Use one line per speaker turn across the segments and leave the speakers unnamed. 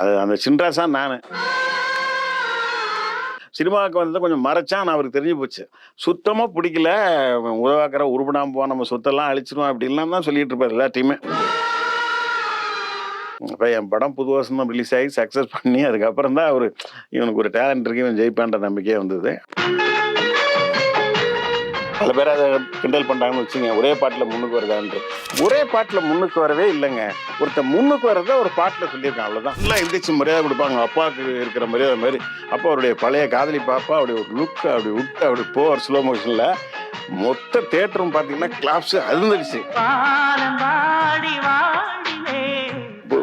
அது அந்த சின்ராசா நானு. சினிமாவுக்கு வந்தத கொஞ்சம் மறைச்சான் அவருக்கு தெரிஞ்சு போச்சு. சுத்தமா புடிக்கல. உதவாக்கற உருப்படாம போவான். நம்ம சொத்தெல்லாம் அழிச்சுருவான் அப்படின்லாம் தான் சொல்லிட்டு இருப்பாரு எல்லாத்தையுமே. அப்ப என் படம் புது வசந்தம் ரிலீஸ் ஆகி சக்சஸ் பண்ணி அதுக்கப்புறம் தான் இவனுக்கு ஒரு டேலண்ட் இருக்கு. இவன் ஜெயிப்பான்ற நம்பிக்கையே வந்தது. பல பேர் அத கிண்டல் பண்றாங்கன்னு வச்சுங்க. ஒரே பாட்டுல முன்னுக்கு வருதான்ட்டு. ஒரே பாட்டுல முன்னுக்கு வரவே இல்லங்க. ஒருத்தன் முன்னுக்கு வரத ஒரு பாட்டுல சொல்லியிருக்கான் அவ்வளவுதான். எல்லாம் எந்திரிச்சு மரியாதை குடுப்பாங்க. அப்பாவுக்கு இருக்கிற மரியாதை மாரி. அப்ப அவருடைய பழைய காதலி பாப்பா அப்படி ஒரு லுக் அப்படி விட்டு அப்படி போவார் ஸ்லோ மோஷன்ல. மொத்த தியேட்டரும் பாத்தீங்கன்னா கிளாப்ஸ் அதிர்ந்துடுச்சு.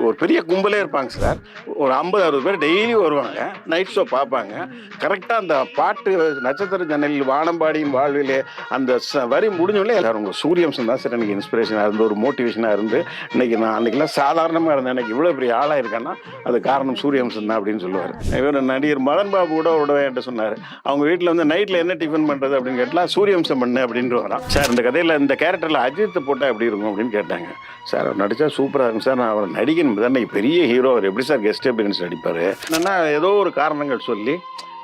ஒரு பெரிய கும்பலே இருப்பாங்க சார். ஒரு 50-60 பேர் டெய்லி வருவாங்க. நைட் ஷோ பார்ப்பாங்க. கரெக்டாக அந்த பாட்டு நட்சத்திர ஜன்னலில் வானம்பாடியும் வாழ்விலே அந்த வரி முடிஞ்சோடனே எல்லாரும் உங்கள் சூரியவம்சம் தான் சார் எனக்கு இன்ஸ்பிரேஷனாக இருந்து ஒரு மோட்டிவேஷனாக இருந்து இன்னைக்கு நான் அன்றைக்கெல்லாம் சாதாரணமாக இருந்தேன். எனக்கு இவ்வளோ பெரிய ஆளாக இருக்கேன்னா அது காரணம் சூரியவம்சம் தான் அப்படின்னு சொல்லுவார். இவர் நடிகர் மதன் பாபு கூட என்கிட்ட சொன்னார். அவங்க வீட்டில் வந்து நைட்டில் என்ன டிஃபன் பண்ணுறது அப்படின்னு கேட்டால் சூரியவம்சம் பண்ணு அப்படின்ட்டு வரான். சார் இந்த கதையில் இந்த கேரக்டரில் அஜித்தை போட்டால் எப்படி இருக்கும் அப்படின்னு கேட்டாங்க. சார் அவர் நடித்தா சூப்பராக இருக்கும் சார். நான் அவர் நடிகன் தானே பெரிய ஹீரோ. அவர் எப்படி சார் கெஸ்ட் அப்பியரன்ஸ் நடிப்பார். என்னன்னா ஏதோ ஒரு காரணங்கள் சொல்லி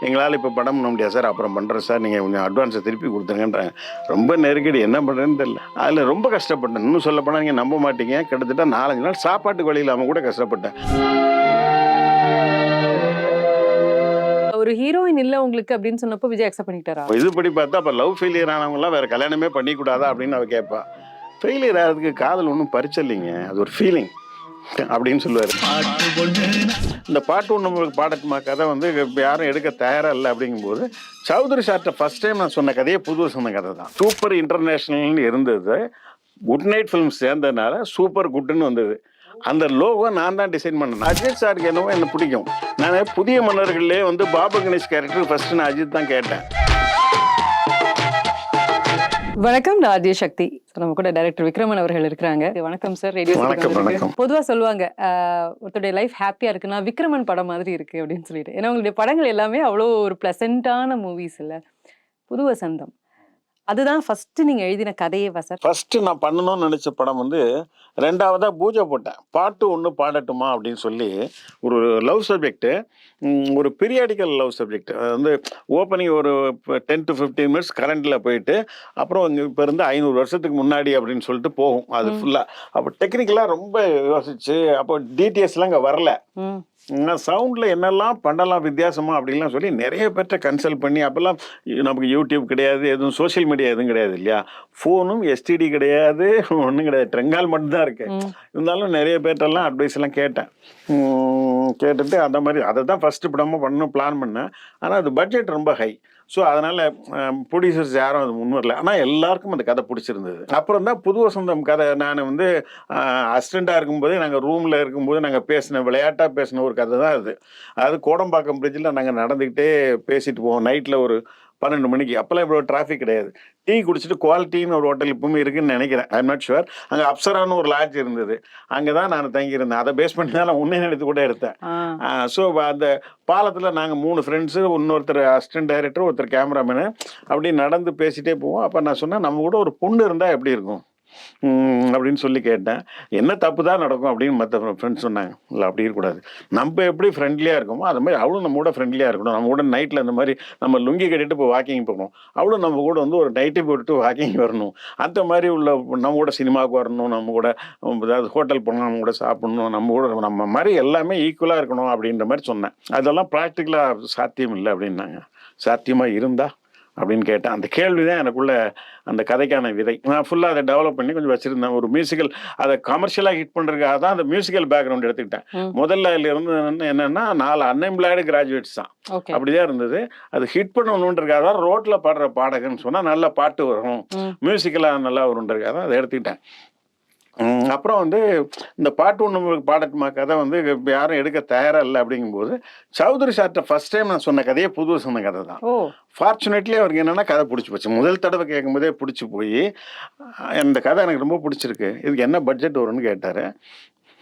எங்களால் இப்போ படம் பண்ண முடியாது சார், அப்புறம் பண்ணுறேன் சார், நீங்கள் கொஞ்சம் அட்வான்ஸை திருப்பி கொடுத்துருங்கன்றாங்க. ரொம்ப நெருக்கடி, என்ன பண்ணுறேன்னு தெரியல. அதில் ரொம்ப கஷ்டப்பட்டேன். இன்னும் சொல்ல போனால் நீங்கள் நம்ப மாட்டீங்க, கிட்டத்தட்ட 4-5 நாள் சாப்பாட்டுக்கு வழி இல்லாமல் கூட கஷ்டப்பட்டேன்.
ஒரு ஹீரோயின் இல்ல உங்களுக்கு அப்படின்னு சொன்னப்போ விஜய் அக்செப்ட் பண்ணிட்டாரா?
இதுபடி பார்த்தா அப்போ லவ் ஃபெயிலியர் ஆனவங்களாம் வேறு கல்யாணமே பண்ணிக்கூடாதா அப்படின்னு அவ கேட்பா. ஃபெயிலியர் ஆகிறதுக்கு காதல் ஒன்றும் பறிச்சல்லைங்க, அது ஒரு ஃபீலிங் அப்படின்னு சொல்லுவார். இந்த பாட்டு ஒன்று பாடட்டுமா கதை வந்து யாரும் எடுக்க தயாராக இல்லை அப்படிங்கும்போது சௌத்ரி சார்ட்ட ஃபர்ஸ்ட் டைம் நான் சொன்ன கதையே புது சொன்ன கதை தான். சூப்பர் இன்டர்நேஷ்னல்னு இருந்தது. குட் நைட் ஃபிலிம்ஸ் சேர்ந்ததுனால சூப்பர் குட்னு வந்தது. அந்த லோகோ நான் தான் டிசைன் பண்ணேன். அஜித் சாருக்கு என்னவோ என்ன பிடிக்கும். நான் புதிய மன்னர்கள்லேயே வந்து பாபு கணேஷ் கேரக்டர் ஃபர்ஸ்ட் நான் அஜித் தான் கேட்டேன்.
வணக்கம், நான் ஆர்ஜே சக்தி. நம்ம கூட டைரக்டர் விக்ரமன் அவர்கள் இருக்கிறாங்க. வணக்கம் சார். ரேடியோ
வணக்கம்.
பொதுவா சொல்லுவாங்க ஒருத்தருடைய லைஃப் ஹாப்பியா இருக்குன்னா விக்ரமன் படம் மாதிரி இருக்கு அப்படின்னு சொல்லிட்டு. ஏன்னா உங்களுடைய படங்கள் எல்லாமே அவ்வளோ ஒரு பிளசண்டான மூவிஸ் இல்ல. புது வசந்தம் அதுதான் ஃபர்ஸ்ட் நீங்க எழுதின கதையேவா சார்?
ஃபர்ஸ்ட் நான் பண்ணணும்னு நினைச்ச படம் வந்து 2வதா பூஜை போட்டேன். பாட்டு ஒன்று பாடட்டுமா அப்படின்னு சொல்லி ஒரு லவ் சப்ஜெக்ட், ஒரு பீரியாடிக்கல் லவ் சப்ஜெக்ட். அது வந்து ஓப்பனிங் ஒரு 10 to 15 மினிட்ஸ் கரண்டில் போயிட்டு அப்புறம் இப்போ இருந்து 500 வருஷத்துக்கு முன்னாடி அப்படின்னு சொல்லிட்டு போகும் அது ஃபுல்லாக. அப்போ டெக்னிக்கலாக ரொம்ப யோசிச்சு அப்போ டீட்டெயில்ஸ்லாம் இங்கே வரல. சவுண்டில் என்னெல்லாம் பண்ணலாம் வித்தியாசமாக அப்படின்லாம் சொல்லி நிறைய பேர்ட்ட கன்சல்ட் பண்ணி, அப்போல்லாம் நமக்கு யூடியூப் கிடையாது, எதுவும் சோஷியல் மீடியா எதுவும் கிடையாது இல்லையா, ஃபோனும் எஸ்டிடி கிடையாது, ஒன்றும் கிடையாது, ட்ரெங்கால் மட்டும்தான் இருக்கு. இருந்தாலும் நிறைய பேர்ட்டெல்லாம் அட்வைஸ் எல்லாம் கேட்டேன். கேட்டுட்டு அந்த மாதிரி அதை தான் ஃபஸ்ட்டு படமாக பண்ணணும் பிளான் பண்ணேன். ஆனால் அது பட்ஜெட் ரொம்ப ஹை. ஸோ அதனால் ப்ரொடியூசர்ஸ் யாரும் அது முன் வரல. ஆனால் எல்லாருக்கும் அந்த கதை பிடிச்சிருந்தது. அப்புறம் தான் புது வசந்தம் கதை நான் வந்து அசிஸ்டண்ட்டாக இருக்கும்போதே நாங்கள் ரூமில் இருக்கும்போது நாங்கள் விளையாட்டாக பேசின ஒரு கதை தான் அது. அதாவது கோடம்பாக்கம் பிரிட்ஜில் நாங்கள் நடந்துக்கிட்டே பேசிட்டு போவோம் நைட்டில் ஒரு 12 மணிக்கு. அப்போல்லாம் இவ்வளோ டிராஃபிக் கிடையாது. டீ குடிச்சிட்டு குவாலிட்டின்னு ஒரு ஹோட்டல் இப்பவுமே இருக்குன்னு நினைக்கிறேன், ஐ எம் நாட் ஷுவர். அங்கே அப்சரான்னு ஒரு லாட்ஜ் இருந்தது, அங்கே தான் நான் தங்கியிருந்தேன். அதை பேஸ் பண்ணி தான் நான் உன்னை எடுத்து கூட எடுத்தேன். ஸோ அந்த பாலத்தில் நாங்கள் 3 ஃப்ரெண்ட்ஸு, இன்னொருத்தர் அசிஸ்டன்ட் டைரக்டர், ஒருத்தர் கேமராமேனு, அப்படி நடந்து பேசிகிட்டே போவோம். அப்போ நான் சொன்னேன், நம்ம கூட ஒரு பொண்ணு இருந்தால் எப்படி இருக்கும் அப்படின்னு சொல்லி கேட்டேன். என்ன தப்பு தான் நடக்கும் அப்படின்னு மற்ற ஃப்ரெண்ட்ஸ் சொன்னாங்க. இல்லை அப்படி இருக்கக்கூடாது, நம்ம எப்படி ஃப்ரெண்ட்லியாக இருக்கோமோ அது மாதிரி அவளும் நம்ம கூட ஃப்ரெண்ட்லியாக இருக்கணும். நம்ம கூட நைட்டில் இந்த மாதிரி நம்ம லுங்கி கட்டிட்டு இப்போ வாக்கிங் போகணும், அவளும் நம்ம கூட வந்து ஒரு நைட்டி போட்டுட்டு வாக்கிங் வரணும். அந்த மாதிரி உள்ள நம்ம கூட சினிமாவுக்கு வரணும், நம்ம கூட ஏதாவது ஹோட்டல் போகணும், நம்ம கூட சாப்பிடணும், நம்ம கூட நம்ம மாதிரி எல்லாமே ஈக்குவலாக இருக்கணும் அப்படின்ற மாதிரி சொன்னேன். அதெல்லாம் ப்ராக்டிக்கலாக சாத்தியம் இல்லை அப்படின்னாங்க. சாத்தியமாக இருந்தா அப்படின்னு கேட்டேன். அந்த கேள்வி தான் எனக்குள்ள அந்த கதைக்கான விதை. நான் ஃபுல்லாக அதை டெவலப் பண்ணி கொஞ்சம் வச்சுருந்தேன். ஒரு மியூசிக்கல், அதை கமர்ஷியலாக ஹிட் பண்ணுறதுக்காக தான் அந்த மியூசிக்கல் பேக்ரவுண்ட் எடுத்துக்கிட்டேன். முதல்ல அதில் இருந்து என்னென்னா 4 அன்எம்ப்ளாய்டு கிராஜுவேட்ஸ் தான், அப்படிதான் இருந்தது. அது ஹிட் பண்ணணுன்றதுக்காக தான் ரோட்டில் பாடுற பாடகன்னு சொன்னால் நல்ல பாட்டு வரும், மியூசிக்கலாக நல்லா வரும்ன்றதுக்காக தான் அதை எடுத்துக்கிட்டேன். அப்புறம் வந்து இந்த பாட்டு ஒன்று பாடட்டுமா கதை வந்து யாரும் எடுக்க தயாராக இல்லை அப்படிங்கும்போது சௌத்ரி சார்ட்ட ஃபர்ஸ்ட் டைம் நான் சொன்ன கதையே புது சொன்ன கதை தான். ஃபார்ச்சுனேட்லி அவருக்கு என்னென்னா கதை பிடிச்சி போச்சு. முதல் தடவை கேட்கும்போதே பிடிச்சி போய் இந்த கதை எனக்கு ரொம்ப பிடிச்சிருக்கு, இதுக்கு என்ன பட்ஜெட் வரும்னு கேட்டார்.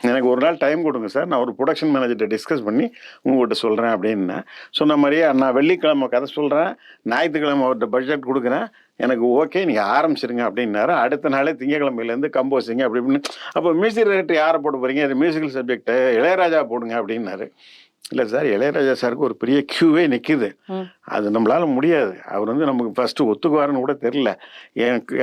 எனக்கு ஒரு நாள் டைம் கொடுங்க சார், நான் ஒரு ப்ரொடக்ஷன் மேனேஜர்கிட்ட டிஸ்கஸ் பண்ணி உங்கள்கிட்ட சொல்கிறேன் அப்படின்னேன். சொன்ன மாதிரியே நான் வெள்ளிக்கிழமை கதை சொல்கிறேன், ஞாயிற்றுக்கிழமை அவர்கிட்ட பட்ஜெட் கொடுக்குறேன், எனக்கு ஓகே நீங்கள் ஆரம்பிச்சிருங்க அப்படின்னாரு. அடுத்த நாளே திங்கக்கிழமையிலேருந்து கம்போசிங்க அப்படி இப்படின்னு. அப்போ மியூசிக் டைரக்டர் யாரை போட போகிறீங்க, இது மியூசிக்கல் சப்ஜெக்ட்டு இளையராஜா போடுங்க அப்படின்னாரு. இல்லை சார், இளையராஜா சாருக்கு ஒரு பெரிய கியூவே நிற்கிது, அது நம்மளால முடியாது. அவர் வந்து நமக்கு ஃபர்ஸ்ட் ஒத்துக்குவாருன்னு கூட தெரியல.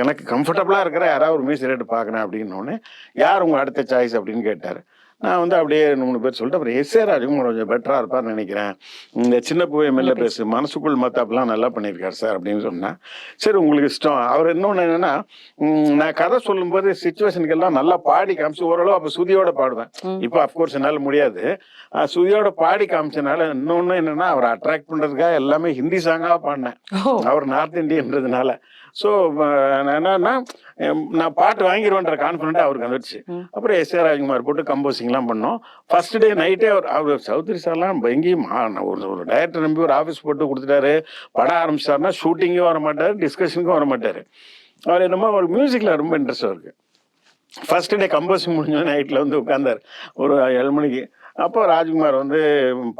எனக்கு கம்ஃபர்டபுளாக இருக்கிற யாராவது ஒரு மியூசிக் டைரக்டர் பார்க்கணும் அப்படின்னோடனே, யார் உங்கள் அடுத்த சாய்ஸ் அப்படின்னு கேட்டார். நான் வந்து அப்படியே 3 பேர் சொல்லிட்டு அப்புறம் எஸ்ஏ ராஜ்குமார் கொஞ்சம் பெட்டராக இருப்பார்னு நினைக்கிறேன், இந்த சின்ன பூவே மெல்ல பேசு, மனசுக்குள் மத்தாப்பெல்லாம் நல்லா பண்ணியிருக்காரு சார் அப்படின்னு சொன்னேன். சரி உங்களுக்கு இஷ்டம். அவர் இன்னொன்று என்னன்னா, நான் கதை சொல்லும்போது சுச்சுவேஷனுக்கு எல்லாம் நல்லா பாடி காமிச்சு ஓரளவு அப்போ சுதியோட பாடுவேன். இப்போ அஃப்கோர்ஸ் என்னால் முடியாது. சுதியோட பாடி காமிச்சனால இன்னொன்று என்னன்னா, அவரை அட்ராக்ட் பண்ணுறதுக்காக எல்லாமே ஹிந்தி சாங்காக பாடினேன். அவர் நார்த் இந்தியன்றதுனால. ஸோ என்னன்னா, நான் பாட்டு வாங்கிடுவேன்ற கான்ஃபிடென்ட் அவருக்கு வந்துடுச்சு. அப்புறம் எஸ்ஏ ராஜ்குமார் போட்டு கம்போசிங்லாம் பண்ணோம். ஃபர்ஸ்ட் டே நைட்டே அவர் சௌத்ரி சார்லாம் எங்கேயும் ஒரு டைரக்டர் நம்பி ஒரு ஆஃபீஸ் போட்டு கொடுத்துட்டாரு. படம் ஆரம்பிச்சாருன்னா ஷூட்டிங்கும் வர மாட்டார், டிஸ்கஷனுக்கும் வர மாட்டார். அவர் என்னமோ ஒரு மியூசிக்கில் ரொம்ப இன்ட்ரெஸ்ட் அவருக்கு. ஃபர்ஸ்ட் டே கம்போசிங் முடிஞ்சோம் நைட்டில் வந்து உட்காந்தார் ஒரு 7 மணிக்கு. அப்போ ராஜ்குமார் வந்து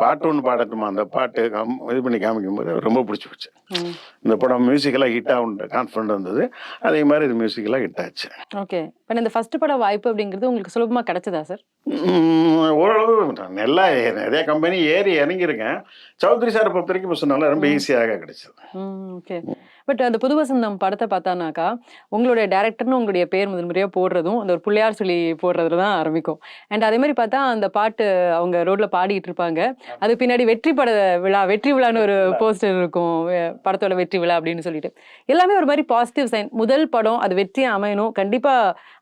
பாட்டு ஒன்று பாடட்டுமா, அந்த பாட்டு இது பண்ணி காமிக்கும்போது ரொம்ப பிடிச்சி போச்சு. இந்த படம் மியூசிக்கெல்லாம் ஹிட் ஆகுன்ற கான்ஃபிடன்ட் வந்தது. அதே மாதிரி இது மியூசிக்கெல்லாம் ஹிட் ஆச்சு.
ஓகே. இப்போ இந்த ஃபர்ஸ்ட் படம் வாய்ப்பு அப்படிங்கிறது உங்களுக்கு சுலபமாக கிடைச்சதா சார்?
ஓரளவு நல்லா நிறைய கம்பெனி ஏறி இறங்கியிருக்கேன். சௌத்ரி சாரை பொறுத்த வரைக்கும் இப்போ சொன்னால ரொம்ப ஈஸியாக கிடைச்சது.
ஓகே. பட் அந்த புது வசந்தம் படத்தை பார்த்தானாக்கா, உங்களுடைய டேரக்டர்னு உங்களுடைய பேர் முதல் முறையாக போடுறதும் அந்த ஒரு புள்ளையார் சொல்லி போடுறதுல தான் ஆரம்பிக்கும். அண்ட் அதே மாதிரி பார்த்தா அந்த பாட்டு அவங்க ரோட்ல பாடிட்டு இருப்பாங்க. அது பின்னாடி வெற்றி விழான்னு ஒரு போஸ்டர் இருக்கும், படத்தோட வெற்றி விழா அப்படின்னு சொல்லிட்டு. எல்லாமே ஒரு மாதிரி பாசிட்டிவ் சைன். முதல் படம் அது வெற்றியா அமையணும். கண்டிப்பா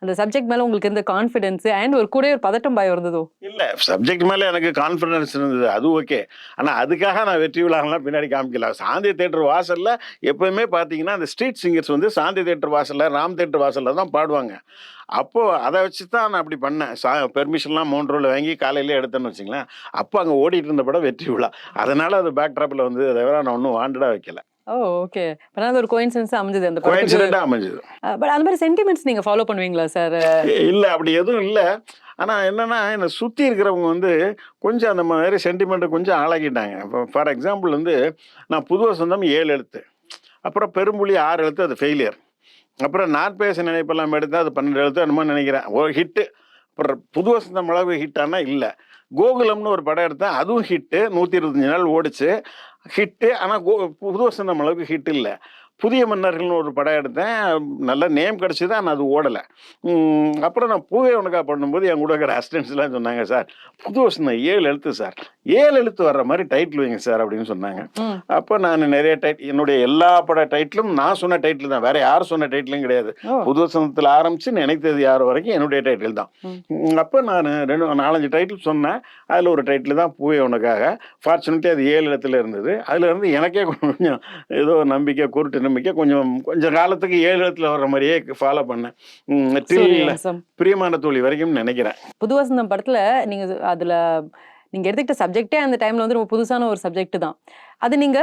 அந்த சப்ஜெக்ட் மேல உங்களுக்கு இருந்த கான்ஃபிடன்ஸ் அண்ட் ஒரு கூட ஒரு பதட்டம் பயம் இருந்ததோ?
இல்ல, சப்ஜெக்ட் மேல எனக்கு கான்ஃபிடன்ஸ் இருந்தது, அது ஓகே. ஆனா அதுக்காக நான் வெற்றி விழாலாம் பின்னாடி காமிக்கல. சாந்தி தியேட்டர் வாசல்ல எப்பவுமே பாத்தீங்கன்னா அந்த ஸ்ட்ரீட் சிங்கர்ஸ் வந்து சாந்தி தியேட்டர் வாசல்ல, ராம் தியேட்டர் வாசல்ல தான் பாடுவாங்க. அப்போ அதை வச்சு தான் நான் அப்படி பண்ணேன். பெர்மிஷன்லாம் 3 ரூபாய் வாங்கி காலையிலே எடுத்தேன்னு வச்சுங்களேன். அப்போ அங்கே ஓடிட்டு இருந்த படம் வெற்றி விழா. அதனால அது பேக் ட்ராப்பில் வந்து தவிர நான் ஒன்றும் வாண்டடா வைக்கல.
ஓ ஓகே. அது ஒரு கோயின்சிடன்ஸ் அமைஞ்சது அந்த
கோயின்சிடென்ட்டா அமைஞ்சது.
பட் அந்த மாதிரி சென்டிமெண்ட்ஸ் நீங்க ஃபாலோ பண்ணுவீங்களா சார்?
இல்ல, அப்படி எதுவும் இல்ல. ஆனா என்னன்னா, என்னை சுத்தி இருக்கிறவங்க வந்து கொஞ்சம் அந்த மாதிரி சென்டிமெண்ட்டை கொஞ்சம் ஆளாக்கிட்டாங்க. இப்போ ஃபார் எக்ஸாம்பிள் வந்து நான் புது வசந்தம் 7 எழுத்து, அப்புறம் பெரும்புலி 6 எழுத்து, அது ஃபெயிலியர். அப்புறம் நான் பேச நினைப்பெல்லாம் எடுத்தா அது 12 எழுத்து என்னமோ நினைக்கிறேன், ஒரு ஹிட்டு. அப்புறம் புது வசந்தம் அளவு ஹிட்டானா இல்லை. கோகுலம்னு ஒரு படம் எடுத்தேன், அதுவும் ஹிட்டு, 125 நாள் ஓடிச்சு, ஹிட்டு. ஆனால் புது வசந்தம் அளவுக்கு ஹிட் இல்லை. புதிய மன்னர்கள்னு ஒரு படம் எடுத்தேன், நல்ல நேம் கிடச்சிது, ஆனால் அது ஓடலை. அப்புறம் நான் பூவே உனக்கா பண்ணும்போது என் கூட இருக்கிற அசிஸ்டன்ட்ஸ்லாம் சொன்னாங்க, சார் புது வசந்தம் 7 எழுத்து சார், 7 எழுத்து வர்ற மாதிரி டைட்டில் வைங்க சார் அப்படின்னு சொன்னாங்க. அப்போ நான் நிறைய என்னுடைய எல்லா பட டைட்டிலும் நான் சொன்ன டைட்டில் தான், வேற யாரும் சொன்ன டைட்டிலும் கிடையாது. புது வசந்தத்தில் ஆரம்பிச்சு நினைத்தது யார் வரைக்கும் என்னுடைய டைட்டில் தான். அப்போ நான் 4-5 டைட்டில் சொன்னேன். அதில் ஒரு டைட்டில் தான் பூவே உனக்காக. ஃபார்ச்சுனேட்லி அது 7 எழுத்துல இருந்தது. அதுல இருந்து எனக்கே கொஞ்சம் ஏதோ நம்பிக்கை, குருட்டு நம்பிக்கை, கொஞ்சம் காலத்துக்கு 7 எழுத்துல வர்ற மாதிரியே ஃபாலோ பண்ணேன். பிரியமான தோழி வரைக்கும் நினைக்கிறேன்.
புது வசந்தம் படத்துல நீங்க அதுல நீங்க எடுத்துக்கிட்ட சப்ஜெக்டே அந்த டைம்ல வந்து ரொம்ப புதுசான ஒரு சப்ஜெக்ட் தான். அது நீங்க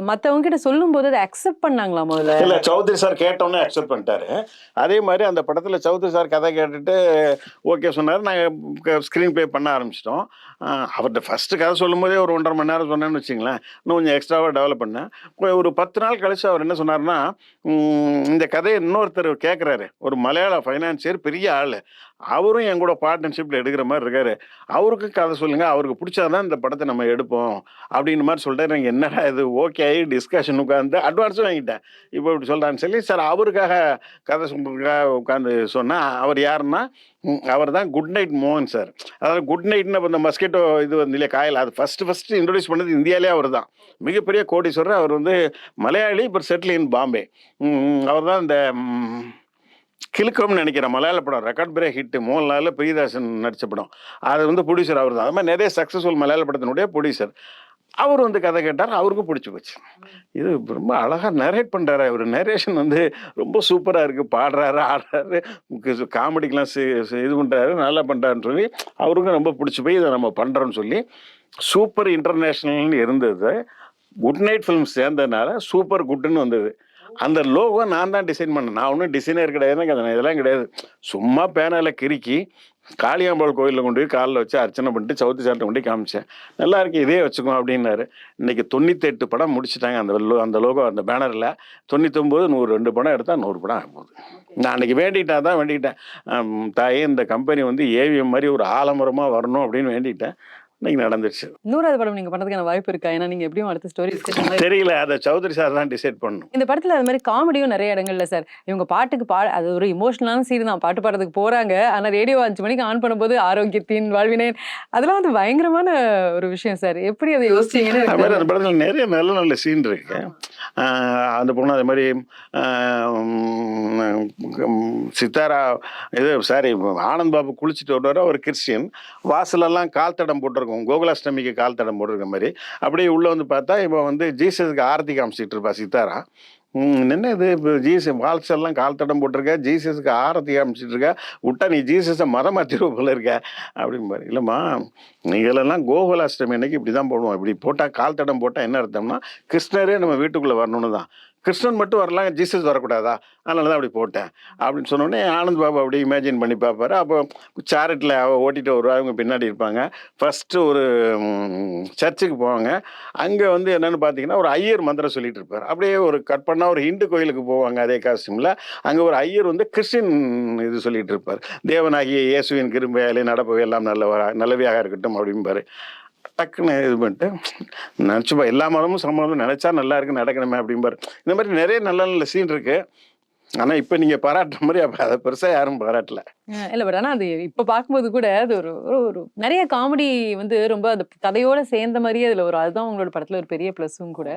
மத்தவங்க கிட்ட சொல்லும் போது அதை அக்செப்ட் பண்ணாங்களா முதல்ல?
இல்ல, சௌத்ரி சார் கேட்டோன்னே அக்செப்ட் பண்ணிட்டாரு. அதே மாதிரி அந்த படத்துல சௌத்ரி சார் கதை கேட்டுட்டு ஓகே சொன்னாரு. நாங்கள் ஸ்க்ரீன் ப்ளே பண்ண ஆரம்பிச்சிட்டோம். அவர்கிட்ட ஃபர்ஸ்ட் கதை சொல்லும் போதே ஒரு 1.5 மணி நேரம் சொன்னேன்னு வச்சுங்களேன். இன்னும் கொஞ்சம் எக்ஸ்ட்ராவாக டெவலப் பண்ணேன். ஒரு 10 நாள் கழிச்சு அவர் என்ன சொன்னார்னா, இந்த கதையை இன்னொருத்தர் கேட்குறாரு, ஒரு மலையாள ஃபைனான்சியர், பெரிய ஆள், அவரும் என் கூட பார்ட்னர்ஷிப்பில் எடுக்கிற மாதிரி இருக்காரு, அவருக்கு கதை சொல்லுங்கள், அவருக்கு பிடிச்சாதான் இந்த படத்தை நம்ம எடுப்போம் அப்படின்னு மாதிரி சொல்லிட்டு, நீங்கள் என்னடா இது ஓகே ஆகி டிஸ்கஷன் உட்காந்து அட்வான்ஸும் வாங்கிட்டேன், இப்போ இப்படி சொல்கிறான்னு சொல்லி சார் அவருக்காக கதை சொல்கிறதுக்காக உட்காந்து சொன்னால், அவர் யாருன்னா அவர் தான் குட் நைட் மோகன் சார். அதாவது குட் நைட்னு இந்த மஸ்கிட்டோ இது வந்து இல்லையா காயில், அது ஃபஸ்ட்டு இன்ட்ரடியூஸ் பண்ணது இந்தியாவிலே அவர் தான். மிகப்பெரிய கோடீஸ்வரர் அவர், வந்து மலையாளி, இப்போ செட்டில் இன் பாம்பே. அவர் தான் இந்த கிலுக்கம்னு நினைக்கிறேன் மலையாள படம், ரெக்கார்ட் பிரேக் ஹிட், மோகன்லால் பிரியதாசன் நடித்த படம். அது வந்து ப்ரொடியூசர் அவர் தான். அது மாதிரி நிறைய சக்ஸஸ்ஃபுல் மலையாள படத்தினுடைய ப்ரொடியூசர். அவர் வந்து கதை கேட்டார், அவருக்கும் பிடிச்சி போச்சு. இது ரொம்ப அழகாக நரேட் பண்ணுறாரு. அவர் நரேஷன் வந்து ரொம்ப சூப்பராக இருக்குது, பாடுறாரு, ஆடுறாரு, காமெடிக்கெலாம் இது பண்ணுறாரு, நல்லா பண்ணுறாருன்னு சொல்லி அவருக்கும் ரொம்ப பிடிச்சி போய் இதை நம்ம பண்ணுறோன்னு சொல்லி சூப்பர் இன்டர்நேஷ்னல்னு இருந்தது. குட் நைட் ஃபிலிம்ஸ் சேர்ந்ததுனால சூப்பர் குட்டுன்னு வந்தது. அந்த லோகோ நான் தான் டிசைன் பண்ணேன். நான் ஒன்றும் டிசைனர் கிடையாது, இதெல்லாம் கிடையாது. சும்மா பேனாவில் கிறுக்கி காளியாம்பாள் கோயிலில் கொண்டு போய் காலில் வச்சு அர்ச்சனை பண்ணிட்டு சவுத்து சாட்டை கொண்டு போய் காமிச்சேன். நல்லா இருக்கு, இதே வச்சுக்கோ அப்படின்னாரு. இன்னைக்கு 98 படம் முடிச்சிட்டாங்க அந்த லோகோ அந்த பேனரில். 99 102 படம் எடுத்தால் 100 படம் ஆக போகுது. நான் அன்றைக்கி வேண்டிக்கிட்டேன். தாயே இந்த கம்பெனி வந்து ஏவிஎம் மாதிரி ஒரு ஆலமரமாக வரணும் அப்படின்னு வேண்டிக்கிட்டேன். இன்னைக்கு நடந்துருச்சு.
100வது படம் நீங்க பண்றதுக்கான வாய்ப்பு இருக்கா? ஏன்னா நீங்க எப்படியும் அடுத்த ஸ்டோரி
தெரியல, அதை சௌத்ரி சார் தான் டிசைட் பண்ணணும்.
இந்த படத்துல அது மாதிரி காமெடியும் நிறைய இடங்கள்ல சார். இவங்க பாட்டுக்கு அது ஒரு இமோஷனலான சீன் தான். பாட்டு பாடுறதுக்கு போறாங்க, ஆனா ரேடியோ 5 மணிக்கு ஆன் பண்ணும்போது ஆரோக்கியத்தின் வாழ்வினேன், அதெல்லாம் வந்து பயங்கரமான ஒரு விஷயம் சார். எப்படி அதை யோசிச்சீங்கன்னு
அது மாதிரி அந்த படத்தில் நிறைய நல்ல நல்ல சீன் இருக்கு. அந்த பொண்ணு அது மாதிரி சித்தாரா ஆனந்த் பாபு குளிச்சுட்டு வருவார். ஒரு கிறிஸ்டியன் வாசலெல்லாம் கால் தடம் போட்டிருக்கோம், கோகுலாஷ்டமிக்கு கால் தடம் போட்டிருக்க மாதிரி. அப்படியே உள்ளே வந்து பார்த்தா இப்போ வந்து ஜீசஸுக்கு ஆரத்தி காமிச்சிட்டு இருப்பா சித்தாரா. என்ன இது இப்போ வால்ஸ் எல்லாம் கால் தடம் போட்டிருக்க, ஜீசஸுக்கு ஆரத்தி காமிச்சிட்டு இருக்க, விட்டா நீ ஜீசஸை மதம் மாற்றிடுவ போல இருக்க அப்படிம்பாரு. இல்லைம்மா, நீங்களெல்லாம் கோகுலாஷ்டமி அன்னைக்கு இப்படி தான் போடுவோம். இப்படி போட்டால் கால் தடம் போட்டால் என்ன அர்த்தம்னா கிருஷ்ணரே நம்ம வீட்டுக்குள்ளே வரணும்னு தான். கிருஷ்ணன் மட்டும் வரலாம், ஜீசஸ் வரக்கூடாதா, அதனால தான் அப்படி போட்டேன் அப்படின்னு சொன்னோடனே ஆனந்த் பாபு அப்படி இமேஜின் பண்ணி பார்ப்பாரு. அப்போ சேரிட்டில் ஓட்டிகிட்டு வருவா, அவங்க பின்னாடி இருப்பாங்க. ஃபஸ்ட்டு ஒரு சர்ச்சுக்கு போவாங்க. அங்கே வந்து என்னென்னு பார்த்தீங்கன்னா ஒரு ஐயர் மந்திரம் சொல்லிட்டு இருப்பார். அப்படியே ஒரு கட் பண்ணால் ஒரு ஹிந்து கோயிலுக்கு போவாங்க அதே காஸ்டியூமில். அங்கே ஒரு ஐயர் வந்து கிறிஸ்டின் இது சொல்லிட்டு இருப்பார். தேவனாகிய இயேசுவின் கிருபையாலே நடப்பவை எல்லாம் நல்லவையாக இருக்கட்டும் அப்படிம்பாரு. டக்குன்னு இது பண்ணிட்டு நினச்சிப்பா எல்லா மதமும் சம்மதம் நினச்சா நல்லா இருக்கு நடக்கணுமே அப்படிம்பாரு. இந்த மாதிரி நிறைய நல்ல நல்ல சீன் இருக்கு. ஆனால் இப்போ நீங்கள் பாராட்டுற மாதிரி அப்போ அதை பெருசாக யாரும் பாராட்டல.
இல்லை, பட் ஆனால் அது இப்போ பார்க்கும்போது கூட அது ஒரு ஒரு நிறைய காமெடி வந்து ரொம்ப அந்த கதையோட சேர்ந்த மாதிரியே அதில் அதுதான் உங்களோட படத்தில் ஒரு பெரிய ப்ளஸ்ஸும் கூட.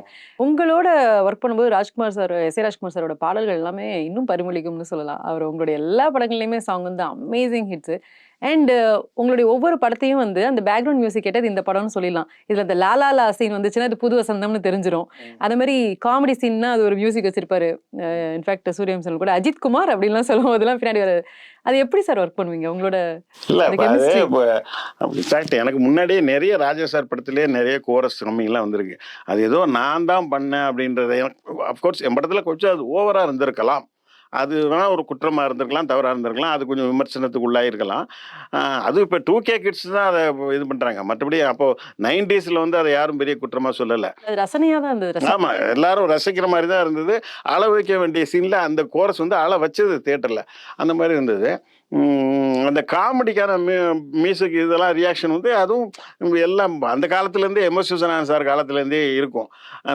உங்களோட ஒர்க் பண்ணும்போது Rajkumar sir, S A Rajkumar சாரோட பாடல்கள் எல்லாமே இன்னும் பரிமளிக்கும்னு சொல்லலாம். அவர் உங்களுடைய எல்லா படங்கள்லையுமே சாங் வந்து அமேசிங் ஹிட்ஸு. அண்ட் உங்களுடைய ஒவ்வொரு படத்தையும் வந்து அந்த பேக்ரவுண்ட் மியூசிக் கேட்டது இந்த படம்னு சொல்லிடலாம். இதுல இந்த லாலா சீன் வந்துச்சுன்னா இது புது வசந்தம்னு தெரிஞ்சிடும். அந்த மாதிரி காமெடி சீன்னா அது ஒரு மியூசிக் வச்சிருப்பாரு. இன்ஃபேக்ட் சூரியவம்சன் கூட அஜித் குமார் அப்படின்லாம் சொல்லும் போதெல்லாம் பின்னாடி வராது. அது எப்படி சார் ஒர்க் பண்ணுவீங்க உங்களோட?
எனக்கு முன்னாடியே நிறைய ராஜா சார் படத்திலேயே நிறைய கோரஸ் ரம்மிங்லாம் வந்திருக்கு. அது ஏதோ நான் தான் பண்ணேன் அப்படின்றத அஃப்கோர்ஸ் என் படத்துல கொஞ்சம் அது ஓவரா இருந்திருக்கலாம். அது வேணால் ஒரு குற்றமாக இருந்திருக்கலாம், தவறாக இருந்திருக்கலாம், அது கொஞ்சம் விமர்சனத்துக்கு உள்ளாயிருக்கலாம். அதுவும் இப்போ 2K கிட்ஸ் தான் அதை இது பண்ணுறாங்க. மற்றபடி அப்போது 90s வந்து அதை யாரும் பெரிய குற்றமாக சொல்லலை.
ரசனையாக தான் இருந்தது.
ஆமாம், எல்லாரும் ரசிக்கிற மாதிரி தான் இருந்தது. அள வைக்க வேண்டிய சீனில் அந்த கோரஸ் வந்து அள வச்சது தியேட்டரில் அந்த மாதிரி இருந்தது. அந்த காமெடிக்கான மியூசிக் இதெல்லாம் ரியாக்ஷன் வந்து அதுவும் எல்லாம் அந்த காலத்துலேருந்தே எம்எஸ் விஸ்வநாதன் சார் காலத்துலேருந்தே இருக்கும்.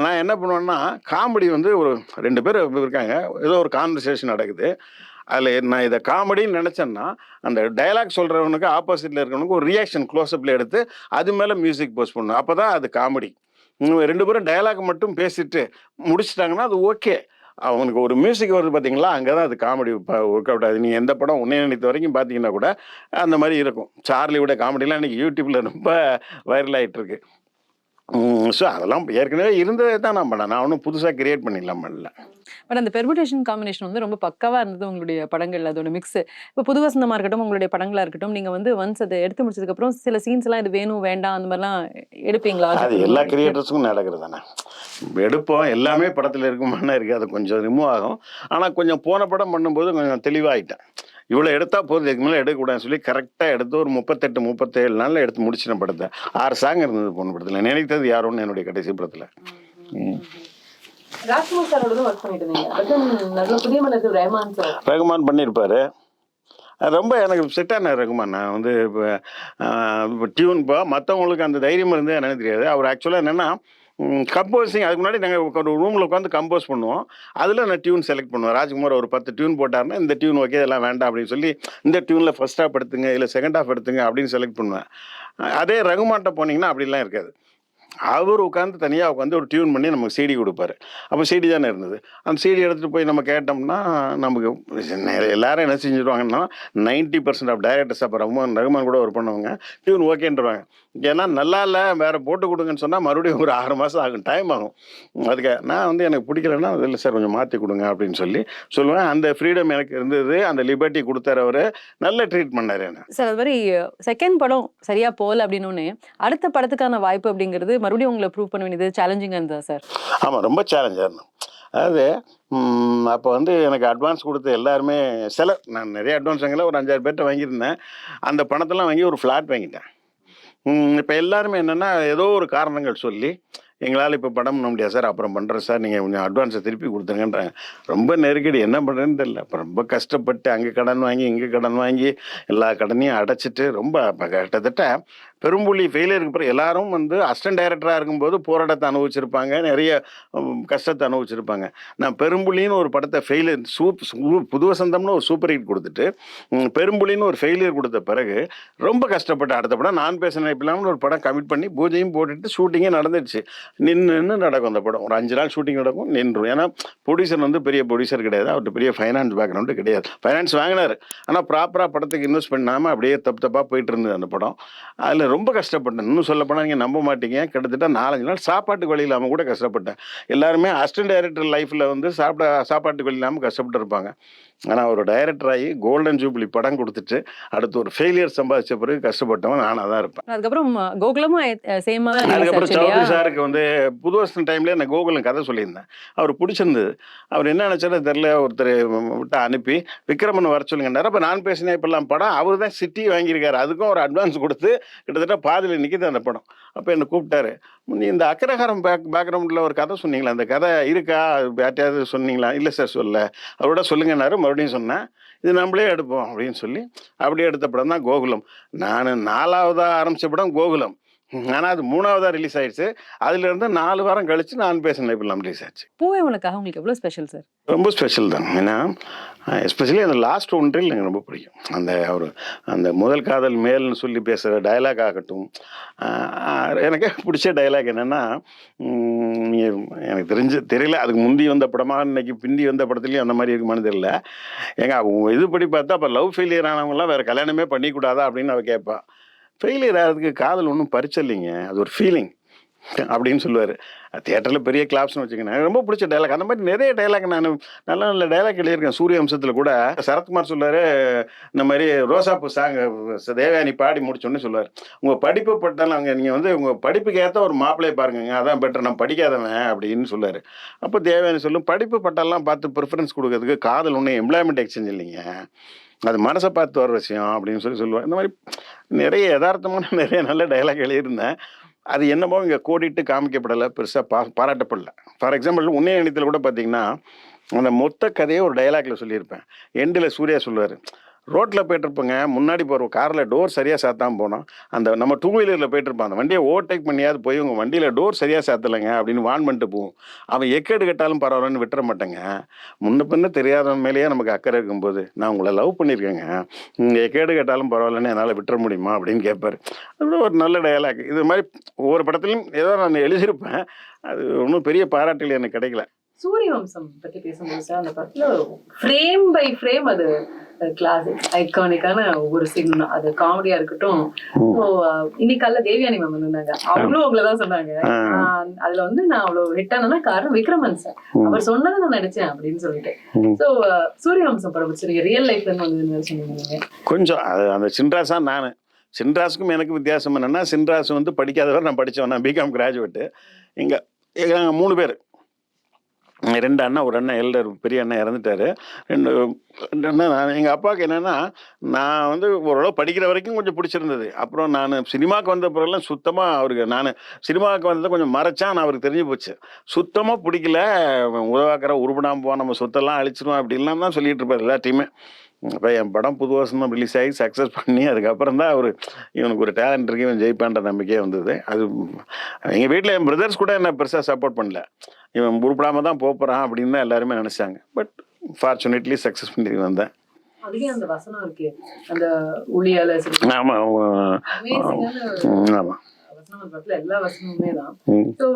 நான் என்ன பண்ணுவேன்னா காமெடி வந்து ஒரு 2 பேர் இருக்காங்க, ஏதோ ஒரு கான்வர்சேஷன் நடக்குது. அதில் நான் இதை காமெடின்னு நினச்சேன்னா அந்த டைலாக் சொல்கிறவனுக்கு ஆப்போசிட்டில் இருக்கிறவனுக்கு ஒரு ரியாக்ஷன் க்ளோஸ்அப்பில் எடுத்து அது மேலே மியூசிக் போஸ்ட் பண்ணணும். அப்போ தான் அது காமெடி. 2 பேரும் டைலாக் மட்டும் பேசிட்டு முடிச்சிட்டாங்கன்னா அது ஓகே. அவனுக்கு ஒரு மியூசிக் வருது பார்த்தீங்களா, அங்கே தான் அது காமெடி ஒர்க் அவுட் ஆகுது. நீங்கள் எந்த படம் உன்னை நினைத்த வரைக்கும் பார்த்தீங்கன்னா கூட அந்த மாதிரி இருக்கும். சார்லியோட காமெடிலாம் இன்றைக்கி யூடியூப்பில் ரொம்ப வைரல் ஆகிட்டு இருக்கு. ஸோ அதெல்லாம் ஏற்கனவே இருந்ததே தான் நான் பண்ணேன். நான் ஒன்றும் புதுசாக கிரியேட் பண்ணிடலாம் பண்ணல.
பட் அந்த பெர்முடேஷன் காம்பினேஷன் வந்து ரொம்ப பக்காவாக இருந்தது உங்களுடைய படங்கள். அதோட மிக்ஸ் இப்போ புது வசந்தமாக இருக்கட்டும், உங்களுடைய படங்களாக இருக்கட்டும், நீங்கள் வந்து ஒன்ஸ் அதை எடுத்து முடிச்சதுக்கப்புறம் சில சீன்ஸ்லாம் இது வேணும் வேண்டாம் அந்த மாதிரிலாம் எடுப்பீங்களா?
அது எல்லா கிரியேட்டர்ஸுக்கும் நடக்கிறது தானே. எடுப்போம், எல்லாமே படத்தில் இருக்குமானா இருக்குது, அது கொஞ்சம் ரிமூவ் ஆகும். ஆனால் கொஞ்சம் போன படம் பண்ணும்போது கொஞ்சம் தெளிவாகிட்டேன். இவ்வளோ எடுத்தால் போதும், இதுக்கு மேலே எடுக்கக்கூடாதுன்னு சொல்லி கரெக்டாக எடுத்து ஒரு 38-37 நாளில் எடுத்து முடிச்சின படத்தை. 6 சாங் இருந்தது பொண்ணு படத்தில். நினைத்தது யாரோன்னு என்னுடைய கடைசி படத்தில்.
ராஜ்குமார் சாரோட தான் ஒர்க் பண்ணிட்டு இருந்தீங்க. புதிய மலர்கள்
ரஹ்மான் பண்ணியிருப்பாரு. ரொம்ப எனக்கு செட்டான ரகுமான். நான் வந்து இப்போ டியூன் இப்போ மற்றவங்களுக்கு அந்த தைரியம் இருந்து என்னன்னு தெரியாது. அவர் ஆக்சுவலாக என்னென்னா கம்போசிங் அதுக்கு முன்னாடி நாங்கள் ஒரு ரூமில் உட்காந்து கம்போஸ் பண்ணுவோம். அதில் நான் டியூன் செலக்ட் பண்ணுவேன். ராஜ்குமார் ஒரு 10 டியூன் போட்டார்னா இந்த டியூன் ஓகே, இதெல்லாம் வேண்டாம் அப்படின்னு சொல்லி இந்த டியூனில் ஃபர்ஸ்ட் ஹாஃப் எடுத்துங்க, இல்லை செகண்ட் ஹாஃப் எடுத்துங்க அப்படின்னு செலக்ட் பண்ணுவேன். அதே ரகுமான்கிட்ட போனீங்கன்னா அப்படிலாம் இருக்காது. அவர் உட்காந்து தனியாக உட்காந்து ஒரு டியூன் பண்ணி நமக்கு சிடி கொடுப்பாரு. அப்போ சிடி தானே இருந்தது. அந்த சிடி எடுத்துகிட்டு போய் நம்ம கேட்டோம்னா நமக்கு எல்லாரும் என்ன செஞ்சுருவாங்கன்னா 90% ஆஃப் டைரக்டர்ஸ் அப்போ ரகுமான் கூட ஒர்க் பண்ணுவாங்க, டியூன் ஓகேன்றவாங்க. ஏன்னா நல்லா இல்லை வேறு போட்டு கொடுங்கன்னு சொன்னால் மறுபடியும் ஒரு 6 மாதம் ஆகும், டைம் ஆகும். அதுக்கு நான் வந்து எனக்கு பிடிக்கலன்னா இல்லை சார் கொஞ்சம் மாற்றி கொடுங்க அப்படின்னு சொல்லுவேன். அந்த ஃப்ரீடம் எனக்கு இருந்தது, அந்த லிபர்ட்டி கொடுத்தாரு. அவர் நல்ல ட்ரீட் பண்ணார் என்ன
சார். அது மாதிரி செகண்ட் படம் சரியாக போகல அப்படின்னு அடுத்த படத்துக்கான வாய்ப்பு அப்படிங்கிறது மறுபடியும் உங்களை ப்ரூவ் பண்ண வேண்டியது சேலஞ்சிங்காக இருந்ததா சார்?
ஆமாம், ரொம்ப சேலஞ்சாக இருந்தோம். அதாவது அப்போ வந்து எனக்கு அட்வான்ஸ் கொடுத்த எல்லாருமே நான் நிறைய அட்வான்ஸ் வாங்கல, ஒரு 5-6 பேர்கிட்ட வாங்கியிருந்தேன். அந்த பணத்தெல்லாம் வாங்கி ஒரு ஃப்ளாட் வாங்கிட்டேன். இப்போ எல்லாருமே என்னென்னா ஏதோ ஒரு காரணங்கள் சொல்லி எங்களால் இப்போ படம் பண்ண முடியாது சார், அப்புறம் பண்ணுறேன் சார், நீங்கள் கொஞ்சம் அட்வான்ஸை திருப்பி கொடுத்துருங்கன்றாங்க. ரொம்ப நெருக்கடி, என்ன பண்ணுறேன்னு தெரியல. அப்போ ரொம்ப கஷ்டப்பட்டு அங்கே கடன் வாங்கி இங்கே கடன் வாங்கி எல்லா கடனையும் அடைச்சிட்டு ரொம்ப கிட்டத்தட்ட பெரும்புள்ளி ஃபெயிலியருக்கு பிறகு எல்லாரும் வந்து அசிஸ்டன்ட் டைரக்டராக இருக்கும்போது போராட்டத்தை அனுபவிச்சிருப்பாங்க, நிறைய கஷ்டத்தை அனுபவிச்சிருப்பாங்க. நான் பெரும்புள்ளின்னு ஒரு படத்தை புது வசந்தம்னு ஒரு சூப்பர் ஹிட் கொடுத்துட்டு பெரும்புள்ளின்னு ஒரு ஃபெயிலியர் கொடுத்த பிறகு ரொம்ப கஷ்டப்பட்டு அடுத்த படம் நான் பேசின இல்லாமல் ஒரு படம் கமிட் பண்ணி பூஜையும் போட்டுட்டு ஷூட்டிங்கே நடந்துடுச்சு. நின்று நடக்கும் அந்த படம். ஒரு 5 நாள் ஷூட்டிங் நடக்கும், நின்றும். ஏன்னா ப்ரொடியூசர் வந்து பெரிய ப்ரொடியூசர் கிடையாது, அவர்கிட்ட பெரிய ஃபைனான்ஸ் பேக்ரவுண்டு கிடையாது. ஃபைனான்ஸ் வாங்கினார், ஆனால் ப்ராப்பராக படத்துக்கு இன்வெஸ்ட் பண்ணாமல் அப்படியே தப்பாக போயிட்டு இருந்தது அந்த படம். அதில் ரொம்ப கஷ்டப்பட்டேன். இன்னும் சொல்ல போனால் நீங்கள் நம்ப மாட்டீங்க, கிட்டத்தட்ட 4-5 நாள் சாப்பாட்டுக்கு வழி இல்லாமல் கூட கஷ்டப்பட்டேன். எல்லாருமே அசிஸ்டன்ட் டைரக்டர் லைஃப்பில் வந்து சாப்பாட்டுக்கு வழி இல்லாமல் கஷ்டப்பட்டு இருப்பாங்க. ஆனால் ஒரு டைரக்டர் ஆகி கோல்டன் ஜூப்ளி படம் கொடுத்துட்டு அடுத்து ஒரு ஃபெயிலியர் சம்பாதிச்ச பிறகு கஷ்டப்பட்டவன் நானாக தான் இருப்பேன்.
அதுக்கப்புறம் கோகுலமும் சேமா தான்.
அதுக்கப்புறம் சௌத்ரி சாருக்கு வந்து புது வருஷம் டைம்லேயே நான் கோகுலம் கதை சொல்லியிருந்தேன். அவர் பிடிச்சிருந்தது. அவர் என்ன நினச்சாரோ தெரில, ஒருத்தர் விட்டு அனுப்பி விக்ரமன் வர சொல்லுங்கன்னாரு. அப்போ நான் பேசினேன் இப்பெல்லாம் படம் அவர் தான் சிட்டி வாங்கியிருக்காரு, அதுக்கும் ஒரு அட்வான்ஸ் கொடுத்து கிட்டத்தட்ட பாதியில் நிற்கிது அந்த படம். அப்போ என்னை கூப்பிட்டாரு, நீ இந்த அக்ரஹாரம் பேக்ரவுண்டில் ஒரு கதை சொன்னீங்களா, அந்த கதை இருக்கா, யார்ட்டையாவது சொன்னீங்களா? இல்லை சார் சொல்ல, அவரோட சொல்லுங்கன்னாரு. மறுபடியும் சொன்னேன், இது நம்மளே எடுப்போம் அப்படின்னு சொல்லி அப்படியே எடுத்த படம் தான் கோகுலம். நான் 4ஆவதாக ஆரம்பித்த படம் கோகுலம், ஆனால் அது 3ஆவதாக ரிலீஸ் ஆயிடுச்சு. அதுலேருந்து 4 வாரம் கழிச்சு நான் பேசினேன் இப்பெல்லாம் ரிலீஸ் ஆச்சு.
பூவே உனக்காக உங்களுக்கு எவ்வளோ ஸ்பெஷல் சார்? ரொம்ப
ஸ்பெஷல் தான். ஏன்னா எஸ்பெஷலி அந்த லாஸ்ட் ஒன்றில் எனக்கு ரொம்ப பிடிக்கும். அந்த முதல் காதல் மேல்னு சொல்லி பேசுகிற டைலாக் ஆகட்டும், எனக்கே பிடிச்ச டைலாக் என்னென்னா, எனக்கு தெரியல அதுக்கு முந்தி வந்த படமாக இன்னைக்கு பிந்தி வந்த படத்துலையும் அந்த மாதிரி இருக்குமான்னு தெரியல. இதுபடி பார்த்தா அப்போ லவ் ஃபெயிலியர் ஆனவங்களாம் வேறு கல்யாணமே பண்ணிக்கூடாதா அப்படின்னு அவள் கேட்பா. ஃபெயிலியர் ஆகிறதுக்கு காதல் ஒன்றும் பரிச்சை இல்லைங்க, அது ஒரு ஃபீலிங் அப்படின்னு சொல்லுவார். தியேட்டரில் பெரிய கிளாப்ஸ்னு வச்சுக்கணும். எனக்கு ரொம்ப பிடிச்ச டைலாக். அந்த மாதிரி நிறைய டைலாக் நான் நல்ல நல்ல டைலாக் எழுதியிருக்கேன். சூரிய வம்சத்தில் கூட சரத்குமார் சொல்லுவார், இந்த மாதிரி ரோசாப்பூ சாங் தேவயானி பாடி முடிச்சோன்னு சொல்லுவார், உங்கள் படிப்பு பட்டாலும் நீங்கள் வந்து உங்கள் படிப்புக்கு ஏற்ற ஒரு மாப்பிள்ளையை பாருங்க, அதான் பெட்டர், நான் படிக்காதவன் அப்படின்னு சொல்லுவார். அப்போ தேவயானி சொல்லும், படிப்பு பட்டாலாம் பார்த்து ப்ரிஃபரன்ஸ் கொடுக்கறதுக்கு காதல் ஒன்றும் எம்ப்ளாய்மெண்ட் எக்ஸ்சேஞ்ச் இல்லைங்க, அது மனசை பார்த்து வர விஷயம் அப்படின்னு சொல்லுவார். இந்த மாதிரி நிறைய யதார்த்தமான நிறைய நல்ல டைலாக் எழுதியிருந்தேன். அது என்னமோ இங்கே கோடிட்டு காமிக்கப்படலை, பெருசாக பாராட்டப்படலை. ஃபார் எக்ஸாம்பிள் உன்னை எண்ணத்தில் கூட பார்த்தீங்கன்னா அந்த மொத்த கதையை ஒரு டைலாக்ல சொல்லியிருப்பேன். எண்டில் சூர்யா சொல்லுவார், ரோட்டில் போய்ட்டுருப்போங்க, முன்னாடி போகிற காரில் டோர் சரியாக சாத்தாமல் போனோம், அந்த நம்ம 2 வீலரில் போய்ட்டுருப்பான், அந்த வண்டியை ஓவர்டேக் பண்ணியாவது போய் உங்கள் வண்டியில் டோர் சரியாக சாத்தலைங்க அப்படின்னு வான் பண்ணிட்டு போவோம். அவன் எக்கேடு கட்டாலும் பரவாயில்லன்னு விட்டுற மாட்டேங்க, முன்ன பின்ன தெரியாதவன் மேலேயே நமக்கு அக்கறை இருக்கும்போது நான் உங்களை லவ் பண்ணியிருக்கேங்க, எக்கேடு கட்டாலும் பரவாயில்லன்னு என்னால் விட்டுற முடியுமா அப்படின்னு கேட்பார். அது ஒரு நல்ல டயலாக். இது மாதிரி ஒவ்வொரு படத்துலையும் ஏதோ நான் எழுதியிருப்பேன். அது ஒன்றும் பெரிய பாராட்டுகள் எனக்கு கிடைக்கல.
சூரிய வம்சம் பற்றி பேசும்போது சார், அந்த படத்துல ஃப்ரேம் பை ஃப்ரேம் அது கிளாசிக் ஐகானிக்கான ஒவ்வொரு சீன் தான். அது காமெடியா இருக்கட்டும். இன்னைக்கு காலைல தேவயானி மேம் வந்திருந்தாங்க, அவங்களும் உங்களதான் சொன்னாங்க. அதுல வந்து நான் அவ்வளவு ஹிட் ஆனா காரணம் விக்ரமன் சார், அவர் சொன்னதை நான் நடிச்சேன் அப்படின்னு சொல்லிட்டு. சோ சூரிய வம்சம் படம் வச்சிருக்கீங்க, ரியல் லைஃப்ல வந்து சொன்னீங்க
கொஞ்சம். அந்த சின்ராசா நான் சின்ராஸுக்கும் எனக்கு வித்தியாசம் என்னன்னா, சின்ராஸ் வந்து படிக்காதவர், நான் படித்தவன், நான் பிகாம் கிராஜுவேட்டு. எங்கள் 3 பேர், 2 அண்ணா, ஒரு அண்ணன் எல்டர் பெரிய அண்ணன் இறந்துட்டார். 2 அண்ணா. எங்கள் அப்பாவுக்கு என்னென்னா, நான் வந்து ஓரளவு படிக்கிற வரைக்கும் கொஞ்சம் பிடிச்சிருந்தது. அப்புறம் நான் சினிமாவுக்கு வந்த பிறகுலாம் சுத்தமாக அவருக்கு, நான் சினிமாவுக்கு வந்ததை கொஞ்சம் மறைச்சா நான் அவருக்கு தெரிஞ்சு போச்சு, சுத்தமாக பிடிக்கல, உதவாக்கிற உருப்படாமல் போவோம், நம்ம சொத்தெல்லாம் அழிச்சிடுவோம் அப்படின்லாம் தான் சொல்லிட்டு இருப்பார் எல்லாத்தையுமே. அப்போ என் படம் புது வருஷம் ரிலீஸ் ஆகி சக்ஸஸ் பண்ணி அதுக்கப்புறம் தான் இவனுக்கு ஒரு டேலண்ட் இருக்கு, இவன் ஜெயிப்பான்ற நம்பிக்கையே வந்தது. அது எங்கள் வீட்டில் என் பிரதர்ஸ் கூட என்ன பெருசாக சப்போர்ட் பண்ணல, இவன் உருப்படாமல் தான் போகிறான் அப்படின்னு தான் எல்லாருமே நினச்சாங்க. பட் ஃபார்ச்சுனேட்லி சக்ஸஸ் பண்ணி வந்தேன்.
அந்த வசனம் இருக்கு, அந்த ஊழியால.
ஆமாம் ஆமாம்,
எல்லா வசனமுமே தான். சோ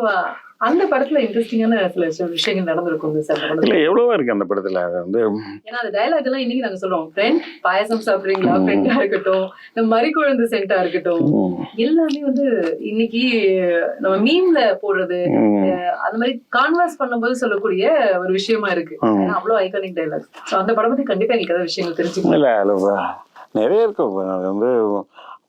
அந்த படத்துல இன்ட்ரெஸ்டிங்கான சில விஷயங்கள் நடந்திருக்கும் சார்.
இல்ல எவ்வளவோ இருக்கு அந்த படத்துல. அது வந்து
ஏன்னா அந்த டயலாக் எல்லாம் இன்னைக்கு நாங்க சொல்றோம், ஃப்ரெண்ட் பாயசம் சாப்பிடுறீங்களா, ஃப்ரெண்டா இருக்கட்டும், இந்த மறிக்குழந்து சென்டா இருக்கட்டும், எல்லாமே வந்து இன்னைக்கு நம்ம மீம்ல போடுறது, அந்த மாதிரி கான்வர்ஸ் பண்ணும்போது சொல்லக்கூடிய ஒரு விஷயமா இருக்கு. அவ்வளவு ஐகானிக் டயலாக். சோ அந்த படம் பத்தி கண்டிப்பா எனக்கு ஏதாவது விஷயங்கள் தெரிஞ்சுக்கணும்.
இல்ல நிறைய இருக்கும். அது வந்து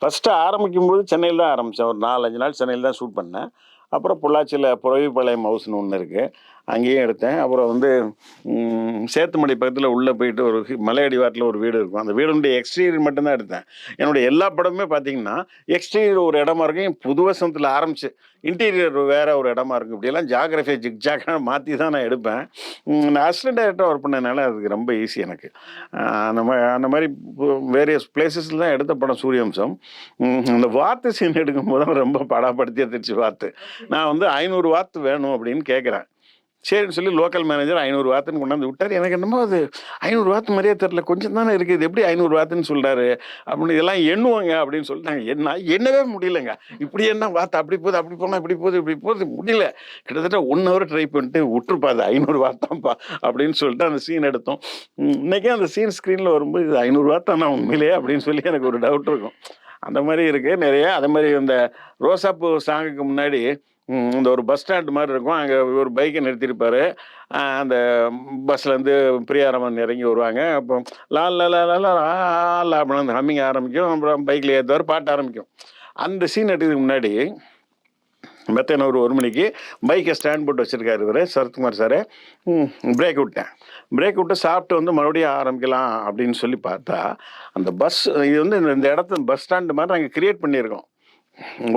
ஃபஸ்ட்டு ஆரம்பிக்கும் போது சென்னையில் தான் ஆரம்பித்தேன். ஒரு 4-5 நாள் சென்னையில் தான் ஷூட் பண்ணேன். அப்புறம் பொள்ளாச்சியில் புறவிப்பாளையம் ஹவுஸ்னு ஒன்று இருக்குது, அங்கேயும் எடுத்தேன். அப்புறம் வந்து சேத்துமடை பக்கத்தில் உள்ளே போயிட்டு ஒரு மலை அடிவாரத்தில் ஒரு வீடு இருக்கும், அந்த வீடுடைய எக்ஸ்டீரியர் மட்டும்தான் எடுத்தேன். என்னுடைய எல்லா படமுமே பார்த்தீங்கன்னா எக்ஸ்டீரியர் ஒரு இடமா இருக்கும், புது வசனத்தில் ஆரம்பிச்சு இன்டீரியர் வேற ஒரு இடமா இருக்கும். இப்படியெல்லாம் ஜாகிரஃபியை ஜிக்ஜாக்காக மாற்றி தான் நான் எடுப்பேன். நான் அசிஸ்டன்ட் டைரக்டராக ஒர்க் பண்ணதுனால அதுக்கு ரொம்ப ஈஸி எனக்கு. அந்த மாதிரி வேரியஸ் பிளேசஸில் தான் எடுத்த படம் சூரியவம்சம். அந்த வாத்து சீன் எடுக்கும்போது ரொம்ப படாப்படுத்தி எடுத்துச்சு வாத்து. நான் வந்து 500 வாத்து வேணும் அப்படின்னு கேட்குறேன். சரின்னு சொல்லி லோக்கல் மேனேஜர் 500 வாத்துன்னு கொண்டாந்து விட்டார். எனக்கு என்னமோ அது 500 வாத்து மாதிரியே தெரில, கொஞ்சம் தானே இருக்குது, இது எப்படி 500 வாத்துன்னு சொல்கிறாரு அப்படின்னு, இதெல்லாம் எண்ணுவாங்க அப்படின்னு சொல்லிட்டாங்க. எண்ணவே முடியலைங்க. இப்படி என்ன வாத்து அப்படி போகுது, அப்படி போனால் இப்படி போகுது, இப்படி போகுது, முடியல. கிட்டத்தட்ட 1 hour ட்ரை பண்ணிட்டு விட்டுருப்பா, அது 500 வாத்தான்ப்பா அப்படின்னு சொல்லிட்டு அந்த சீன் எடுத்தோம். இன்றைக்கே அந்த சீன் ஸ்க்ரீனில் வரும்போது இது 500 வாத்தானா உண்மையிலேயே அப்படின்னு சொல்லி எனக்கு ஒரு டவுட் இருக்கும். அந்த மாதிரி இருக்குது நிறைய. அதே மாதிரி இந்த ரோசாப்பூ சாங்குக்கு முன்னாடி இந்த ஒரு பஸ் ஸ்டாண்ட் மாதிரி இருக்கும், அங்கே ஒரு பைக்கை நிறுத்தியிருப்பார். அந்த பஸ்லேருந்து பிரியாரமன் இறங்கி வருவாங்க. அப்போ லா லா லா லா லா லா அப்படின்னு அந்த ஹம்மிங் ஆரம்பிக்கும். அப்புறம் பைக்கில் ஏற்றுவார், பாட்டு ஆரம்பிக்கும். அந்த சீன் எடுக்கிறதுக்கு முன்னாடி மெத்தன ஒரு மணிக்கு பைக்கை ஸ்டாண்ட் போட்டு வச்சுருக்காரு இவர் சரத்குமார் சார். பிரேக் விட்டு சாப்பிட்டு வந்து மறுபடியும் ஆரம்பிக்கலாம் அப்படின்னு சொல்லி பார்த்தா, அந்த பஸ் இது வந்து இந்த இடத்துல பஸ் ஸ்டாண்டு மாதிரி நாங்கள் கிரியேட் பண்ணியிருக்கோம்.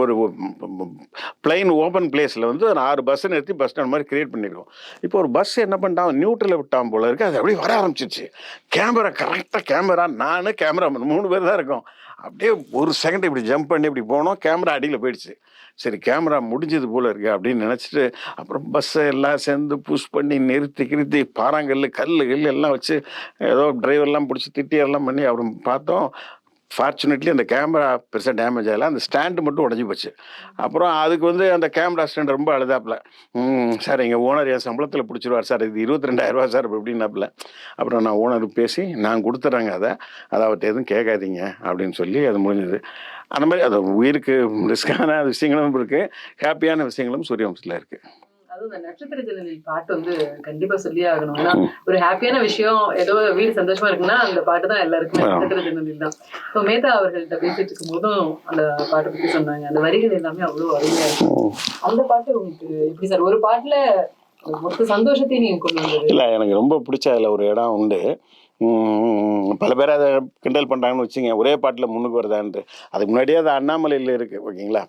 ஒரு பிளைன் ஓப்பன் பிளேஸில் வந்து ஒரு 6 பஸ்ஸை நிறுத்தி பஸ் ஸ்டாண்ட் மாதிரி கிரியேட் பண்ணியிருக்கோம். இப்போ ஒரு பஸ் என்ன பண்ணிட்டான், நியூட்ரலில் விட்டான் போல இருக்குது, அது அப்படியே வர ஆரம்பிச்சிச்சு. கேமரா நான் கேமராமேன் 3 பேர் தான் இருக்கோம். அப்படியே ஒரு செகண்ட் இப்படி ஜம்ப் பண்ணி இப்படி போனோம், கேமரா அடியில் போயிடுச்சு. சரி கேமரா முடிஞ்சது போல இருக்கு அப்படின்னு நினச்சிட்டு அப்புறம் பஸ்ஸை எல்லாம் சேர்ந்து புஷ் பண்ணி நிறுத்தி பாறாங்கல் கல் எல்லாம் வச்சு ஏதோ டிரைவர்லாம் பிடிச்சி திட்டி எல்லாம் பண்ணி அப்புறம் பார்த்தோம். ஃபார்ச்சுனேட்லி அந்த கேமரா பெருசாக டேமேஜ் ஆகலை, அந்த ஸ்டாண்டு மட்டும் உடஞ்சி போச்சு. அப்புறம் அதுக்கு வந்து அந்த கேமரா ஸ்டாண்ட் ரொம்ப அழுதாப்புல, சார் எங்கள் ஓனர் என் சம்பளத்தில் பிடிச்சிருவார் சார், இது 22,000 சார் அப்படின்னாப்புல. அப்புறம் நான் ஓனருக்கு பேசி நான் கொடுத்துட்றேங்க, அதை அவர்கிட்ட எதுவும் கேட்காதீங்க அப்படின்னு சொல்லி அது முடிஞ்சது. அந்த மாதிரி அது உயிருக்கு ரிஸ்கான விஷயங்களும் இருக்குது, ஹாப்பியான விஷயங்களும் சூரியவம்சத்தில் இருக்குது.
அதுவும் இந்த நட்சத்திர ஜன்னலில் பாட்டு வந்து கண்டிப்பா சொல்லியே ஆகணும். ஏன்னா ஒரு ஹாப்பியான விஷயம், ஏதோ வீடு சந்தோஷமா இருக்குன்னா அந்த பாட்டு தான் எல்லாருக்குமே நட்சத்திர ஜன்னலில் தான். இப்போ மேதா அவர்கள்ட்ட பேசிட்டு இருக்கும் போதும் அந்த பாட்டை பத்தி சொன்னாங்க, அந்த வரிகள் எல்லாமே அவ்வளவு அருமையா இருக்கும். அந்த பாட்டு உங்களுக்கு எப்படி சார் ஒரு பாட்டுல மொத்த சந்தோஷத்தையும் நீங்க கொண்டு வந்தது? இல்லை, எனக்கு ரொம்ப பிடிச்ச அதில் ஒரு இடம் உண்டு. பல பேர் அதை கிண்டல் பண்ணுறாங்கன்னு வச்சுங்க, ஒரே பாட்டில் முன்னுக்கு வருதான்ட்டு. அதுக்கு முன்னாடியே அது அண்ணாமலையில் இருக்குது, ஓகேங்களா.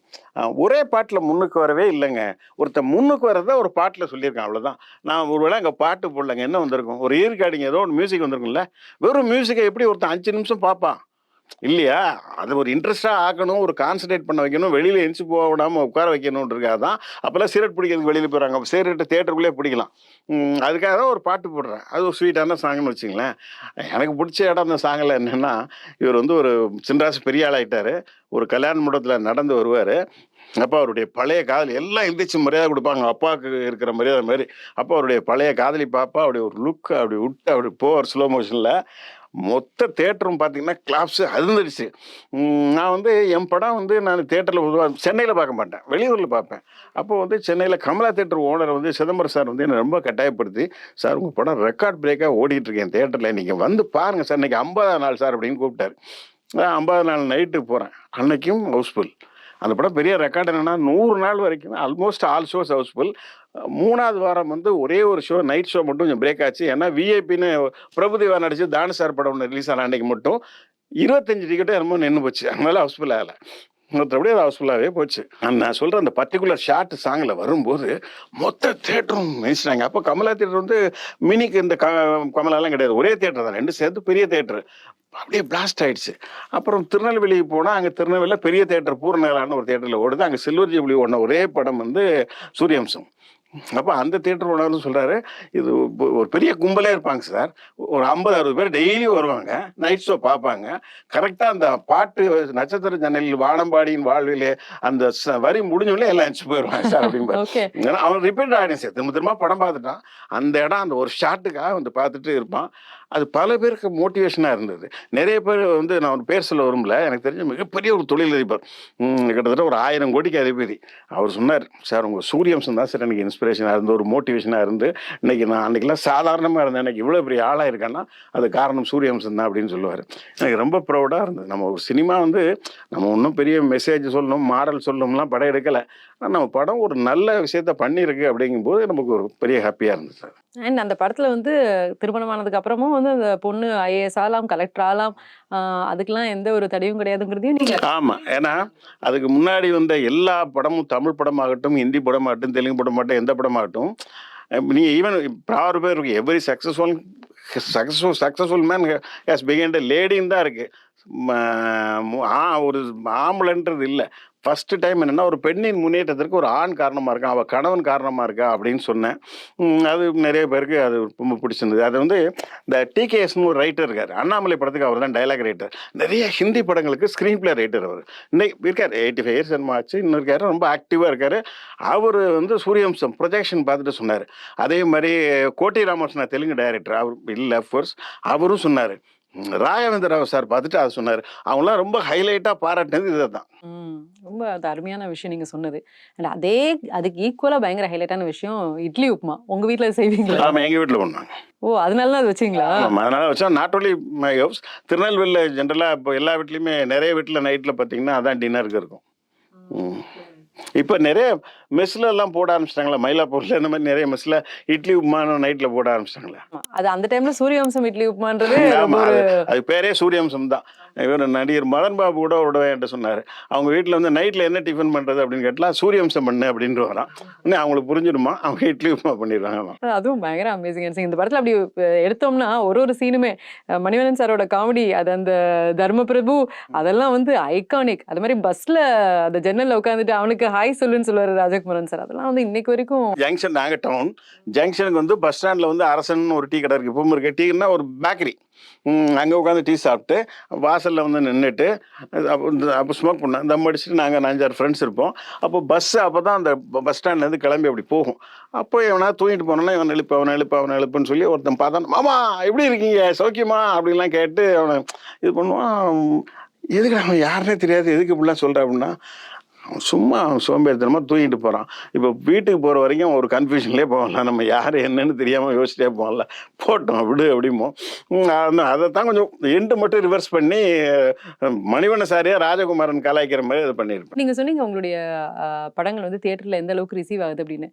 ஒரே பாட்டில் முன்னுக்கு வரவே இல்லைங்க. ஒருத்தர் முன்னுக்கு வரத ஒரு பாட்டில் சொல்லியிருக்கேன், அவ்வளோதான். நான் ஒருவேளை அங்கே பாட்டு போடலங்க, என்ன வந்திருக்கும், ஒரு ஈர்க்காடிங்க ஏதோ ஒரு மியூசிக் வந்திருக்கும்ல. வெறும் மியூசிக்கை எப்படி ஒருத்தன் 5 நிமிஷம் பார்ப்பான் இல்லையா? அது ஒரு இன்ட்ரெஸ்டாக ஆக்கணும், ஒரு கான்சன்ட்ரேட் பண்ண வைக்கணும், வெளியில் எந்திச்சு போக விடாமல் உட்கார வைக்கணுன்றதுக்காக தான். அப்போல்லாம் சிகரெட் பிடிக்கிறதுக்கு வெளியில் போயிடுறாங்க, சிகரெட்டு தேட்டருக்குள்ளே பிடிக்கலாம். அதுக்காக தான் ஒரு பாட்டு போடுறேன், அது ஒரு ஸ்வீட்டான சாங்குன்னு வச்சுங்களேன். எனக்கு பிடிச்ச இடம் அந்த சாங்கில் என்னென்னா, இவர் வந்து ஒரு சின்ராசு பெரிய ஆள் ஆகிட்டார், ஒரு கல்யாண மண்டபத்தில் நடந்து வருவார். அப்போ அவருடைய பழைய காதலி எல்லாம் எந்திரிச்சு மரியாதை கொடுப்பாங்க, அப்பாவுக்கு இருக்கிற மரியாதை மாதிரி. அப்போ அவருடைய பழைய காதலி பாப்பா அப்படியே ஒரு லுக் அப்படி விட்டு அப்படி போவார் ஸ்லோ மோஷனில். மொத்த தேட்டரும் பார்த்தீங்கன்னா கிளாப்ஸு அதிர்ந்துடுச்சு. நான் வந்து என் படம் வந்து நான் தேட்டரில் பொதுவாக சென்னையில் பார்க்க மாட்டேன், வெளியூரில் பார்ப்பேன். அப்போது வந்து சென்னையில் கமலா தேட்டர் ஓனர் வந்து சிதம்பரம் சார் வந்து என்னை ரொம்ப கட்டாயப்படுத்தி, சார் உங்கள் படம் ரெக்கார்ட் பிரேக்காக ஓடிட்டுருக்கேன் தேட்டரில், நீங்கள் வந்து பாருங்கள் சார், இன்றைக்கி 50ஆவது நாள் சார் அப்படின்னு கூப்பிட்டாரு. 50ஆவது நாள் நைட்டுக்கு போகிறேன், அன்னைக்கும் ஹவுஸ்ஃபுல். அந்த படம் பெரிய ரெக்கார்டு என்னென்னா 100 நாள் வரைக்கும் ஆல்மோஸ்ட் ஆல் ஷோஸ் ஹவுஸ்ஃபுல். 3ஆவது வாரம் வந்து ஒரே ஒரு ஷோ, நைட் ஷோ மட்டும் கொஞ்சம் பிரேக் ஆச்சு. ஏன்னா விஐபின்னு பிரபுதேவா நடிச்சு தானு சார் படம் ஒன்று ரிலீஸ் ஆன அன்றைக்கி மட்டும் 25 டிக்கெட்டும் என்னமோ நின்று போச்சு, அதனால ஹவுஸ்ஃபுல் ஆகலை. மற்றபடி அது ஹவுஸ்ஃபுல்லாகவே போச்சு. நான் சொல்கிற அந்த பர்டிகுலர் ஷார்ட் சாங்கில் வரும்போது மொத்த தேட்டரும் மிதிச்சிட்டாங்க. அப்போ கமலா தேட்டர் வந்து மினிக்கு இந்த கமலாலாம் கிடையாது, ஒரே தேட்டர் தான், 2 சேர்த்து பெரிய தேட்டரு. அப்படியே பிளாஸ்ட் ஆயிடுச்சு. அப்புறம் திருநெல்வேலிக்கு போனால் அங்கே திருநெல்வேலியில் பெரிய தேட்டர் பூர்ணகலான்னு ஒரு தேட்டரில் ஓடுது, அங்கே சில்வர் ஜூப்ளி ஓடின ஒரே படம் வந்து சூரியவம்சம். அப்போ அந்த தேட்டர் ஓனர்னு சொல்கிறாரு, இது ஒரு பெரிய கும்பலே இருப்பாங்க சார், ஒரு 50-60 பேர் டெய்லி வருவாங்க, நைட் ஷோ பார்ப்பாங்க. கரெக்டாக அந்த பாட்டு நட்சத்திர ஜன்னலில் வானம்பாடியின் வாழ்விலே அந்த வரி முடிஞ்சோடனே எல்லாம் அடிச்சு போயிடுவாங்க சார் அப்படின்பாரு. ஏன்னா அவன் ரிப்பீட் ஆடியன்ஸ் திரும்ப படம் பார்த்துட்டான், அந்த இடம் அந்த ஒரு ஷாட்டுக்காக வந்து பார்த்துட்டு இருப்பான்.
அது பல பேருக்கு மோட்டிவேஷனாக இருந்தது. நிறைய பேர் வந்து நான் ஒரு பேர் சொல்ல விரும்பல. எனக்கு தெரிஞ்ச மிகப்பெரிய ஒரு தொழிலதிபர். கிட்டத்தட்ட ஒரு 1000 கோடிக்கு அதிபதி. அவர் சொன்னார், "சார் உங்க சூரியவம்சம் தான் சார் எனக்கு இன்ஸ்பிரேஷனாக இருந்து, ஒரு மோட்டிவேஷனாக இருந்து, இன்னைக்கு நான் அன்னைக்கெல்லாம் சாதாரணமாக இருந்தேன். எனக்கு இவ்வளோ பெரிய ஆளா இருக்கேன்னா, அது காரணம் சூரியவம்சம் தான்" அப்படின்னு சொல்லுவாரு. எனக்கு ரொம்ப ப்ரௌடா இருந்தது. நம்ம ஒரு சினிமா வந்து நம்ம ஒண்ணும் பெரிய மெசேஜ் சொல்லணும், மாரல் சொல்லணும்லாம் படம் எடுக்கல. ஆனா நம்ம படம் ஒரு நல்ல விஷயத்த பண்ணியிருக்கு அப்படிங்கும்போது நமக்கு ஒரு பெரிய ஹேப்பியா இருந்தது சார்.
அண்ட் அந்த படத்துல வந்து திருமணம் ஆனதுக்கு அப்புறமும் வந்து அந்த பொண்ணு ஐஏஎஸ் ஆகலாம், கலெக்டர் ஆகலாம். அதுக்கெல்லாம் எந்த ஒரு தடையும் கிடையாதுங்கிறதையும் நீங்க
ஆமா. ஏன்னா, அதுக்கு முன்னாடி வந்த எல்லா படமும் தமிழ் படமாகட்டும், ஹிந்தி படமாகட்டும், தெலுங்கு படமாகட்டும், எந்த படமாகட்டும், நீங்க ஈவன் ப்ராவர் பேர் இருக்கு. எவரி சக்சஸ்ஃபுல் மேன் ஹஸ் பிகின்ட் லேடின்னு தான் இருக்கு. ம மு ஆ ஒரு ஆம்பளன்றது இல்ல. ஃபர்ஸ்ட் டைம் என்னன்னா, ஒரு பெண்ணின் முன்னேற்றத்திற்கு ஒரு ஆண் காரணமா இருக்கான். அவ கணவன் காரணமா இருக்கா அப்படின்னு சொன்னேன். அது நெறைய பேருக்கு அது ரொம்ப பிடிச்சிருந்தது. அது வந்து இந்த டிகேஎஸ்ன்னு ஒரு ரைட்டர் இருக்காரு. அண்ணாமலை படத்துக்கு அவர் தான் டயலாக் ரைட்டர். நிறைய ஹிந்தி படங்களுக்கு ஸ்க்ரீன் பிளே ரைட்டர் அவரு. இன்னைக்கு இருக்காரு. 85 இயர்ஸ் என்னமோ ஆச்சு. இன்னும் இருக்காரு. ரொம்ப ஆக்டிவா இருக்காரு. அவரு வந்து சூரியவம்சம் ப்ரொஜெக்ஷன் பார்த்துட்டு சொன்னாரு. அதே மாரி கோட்டி ராமகிருஷ்ணா தெலுங்கு டைரக்டர். அவர் இல்ல அஃப்கோர்ஸ். அவரும் சொன்னாரு. ராகவேந்திர ராவ் சார் பார்த்துட்டு அத சொன்னாரு. அவங்கலாம் ரொம்ப ஹைலைட்டா பாராட்டுனது இததான்.
ம். ரொம்ப அது அருமையான விஷயம் நீங்க சொன்னது. அண்ட் அதுக்கு ஈக்குவலா பயங்கர ஹைலைட்டான விஷயம் இட்லி உப்புமா. உங்க வீட்ல செய்வீங்களா?
ஆமா, எங்க வீட்ல பண்ணுவாங்க.
ஓ! அதனால தான் அது வச்சீங்களா?
ஆமா. அதனால வச்சா நாட் ஒன்லி மை ஹவுஸ். திருநெல்வேலில ஜெனரலா இப்போ எல்லா வீட்லயுமே நெறைய வீட்ல நைட்ல பார்த்தீங்கன்னா, அதான் டின்னருக்கு இருக்கும். ம். இப்ப நெறைய மெஸ்ல எல்லாம் போட ஆரம்பிச்சுட்டாங்கல்ல. மயிலாப்பூர்ல இந்த மாரி நெறைய மெஸ்ல இட்லி, உப்புமான்னு நைட்ல போட ஆரம்பிச்சுட்டாங்கல்ல.
ஆமா. அது அந்த டைம்ல சூரியவம்சம் இட்லி உப்புமான்றது ரொம்ப
ஆமா.
ஒரு
அது பேரே சூரியவம்சம் தான். இவரு நடிகர் மதன் பாபு கூட ஒரு தடவ என்ட்ட சொன்னாரு. அவங்க வீட்ல வந்து நைட்ல என்ன டிஃபன் பண்றது அப்படின்னு கேட்டா, சூரியவம்சம் பண்ணு அப்படின்ருவாராம். உடனே அவங்களுக்கு புரிஞ்சிடுமா, அவங்க இட்லி உப்புமா பண்ணிருவாங்களாம்.
அதுவும் பயங்கர அமேசிங்கா இந்த படத்துல அப்படி எடுத்தோம்னா ஒரு சீனுமே மணிவண்ணன் சாரோட காமெடி அது அந்த தர்மபிரபு அதெல்லாம் வந்து ஐகானிக். அது மாதிரி பஸ்ல அந்த ஜன்னல்ல உட்காந்துட்டு அவனுக்கு ஹாய் சொல்லுன்னு சொல்லுவாரு ராஜகுமாரன் சார். அதெல்லாம் வந்து இன்னைக்கு வரைக்கும்
ஜங்ஷன் நாங்க டவுன். ஜங்ஷனுக்கு வந்து பஸ் ஸ்டாண்ட்ல வந்து அரசன் ஒரு டீ கடை இருக்கு. இப்பவும் இருக்கு. டீன்னா ஒரு பேக்கரி. அங்க உட்காந்து டீ சாப்பிட்டு, வாசல்ல வந்து நின்னுட்டு, அப்போ ஸ்மோக் பண்ணேன். தம் அடிச்சுட்டு நாங்க 5, 6 ஃப்ரெண்ட்ஸ் இருப்போம். அப்போ பஸ் அப்பதான் அந்த பஸ் ஸ்டாண்ட்லேருந்து கிளம்பி அப்படி போகும். அப்போ எவனா தூங்கிட்டு போனானா, இவன் எழுப்பு, அவனை எழுப்பு, அவனை எழுப்புன்னு சொல்லி ஒருத்தன் பார்த்தான். "மாமா எப்படி இருக்கீங்க? சௌக்கியமா?" அப்படின்லாம் கேட்டு அவனை இது பண்ணுவான். எதுக்கு அவன் யாருன்னே தெரியாது. எதுக்கு இப்படிலாம் சொல்ற அப்படின்னா, அவன் சும்மா அவன் சோம்பேறித்தனமா தூங்கிட்டு போறான். இப்போ வீட்டுக்கு போற வரைக்கும் ஒரு கன்ஃபியூஷன்லயே போகலாம். நம்ம யாரு என்னன்னு தெரியாம யோசிச்சிட்டே போகல. போட்டோம் விடு அப்படிம்போம். அதைத்தான் கொஞ்சம் எண்டு மட்டும் ரிவர்ஸ் பண்ணி மணிவண்ண சாரியா ராஜகுமாரன் கலாய்க்கிற மாதிரி அதை பண்ணியிருப்பேன்.
நீங்க சொன்னீங்க உங்களுடைய படங்கள் வந்து தியேட்டர்ல எந்த அளவுக்கு ரிசீவ் ஆகுது அப்படின்னு.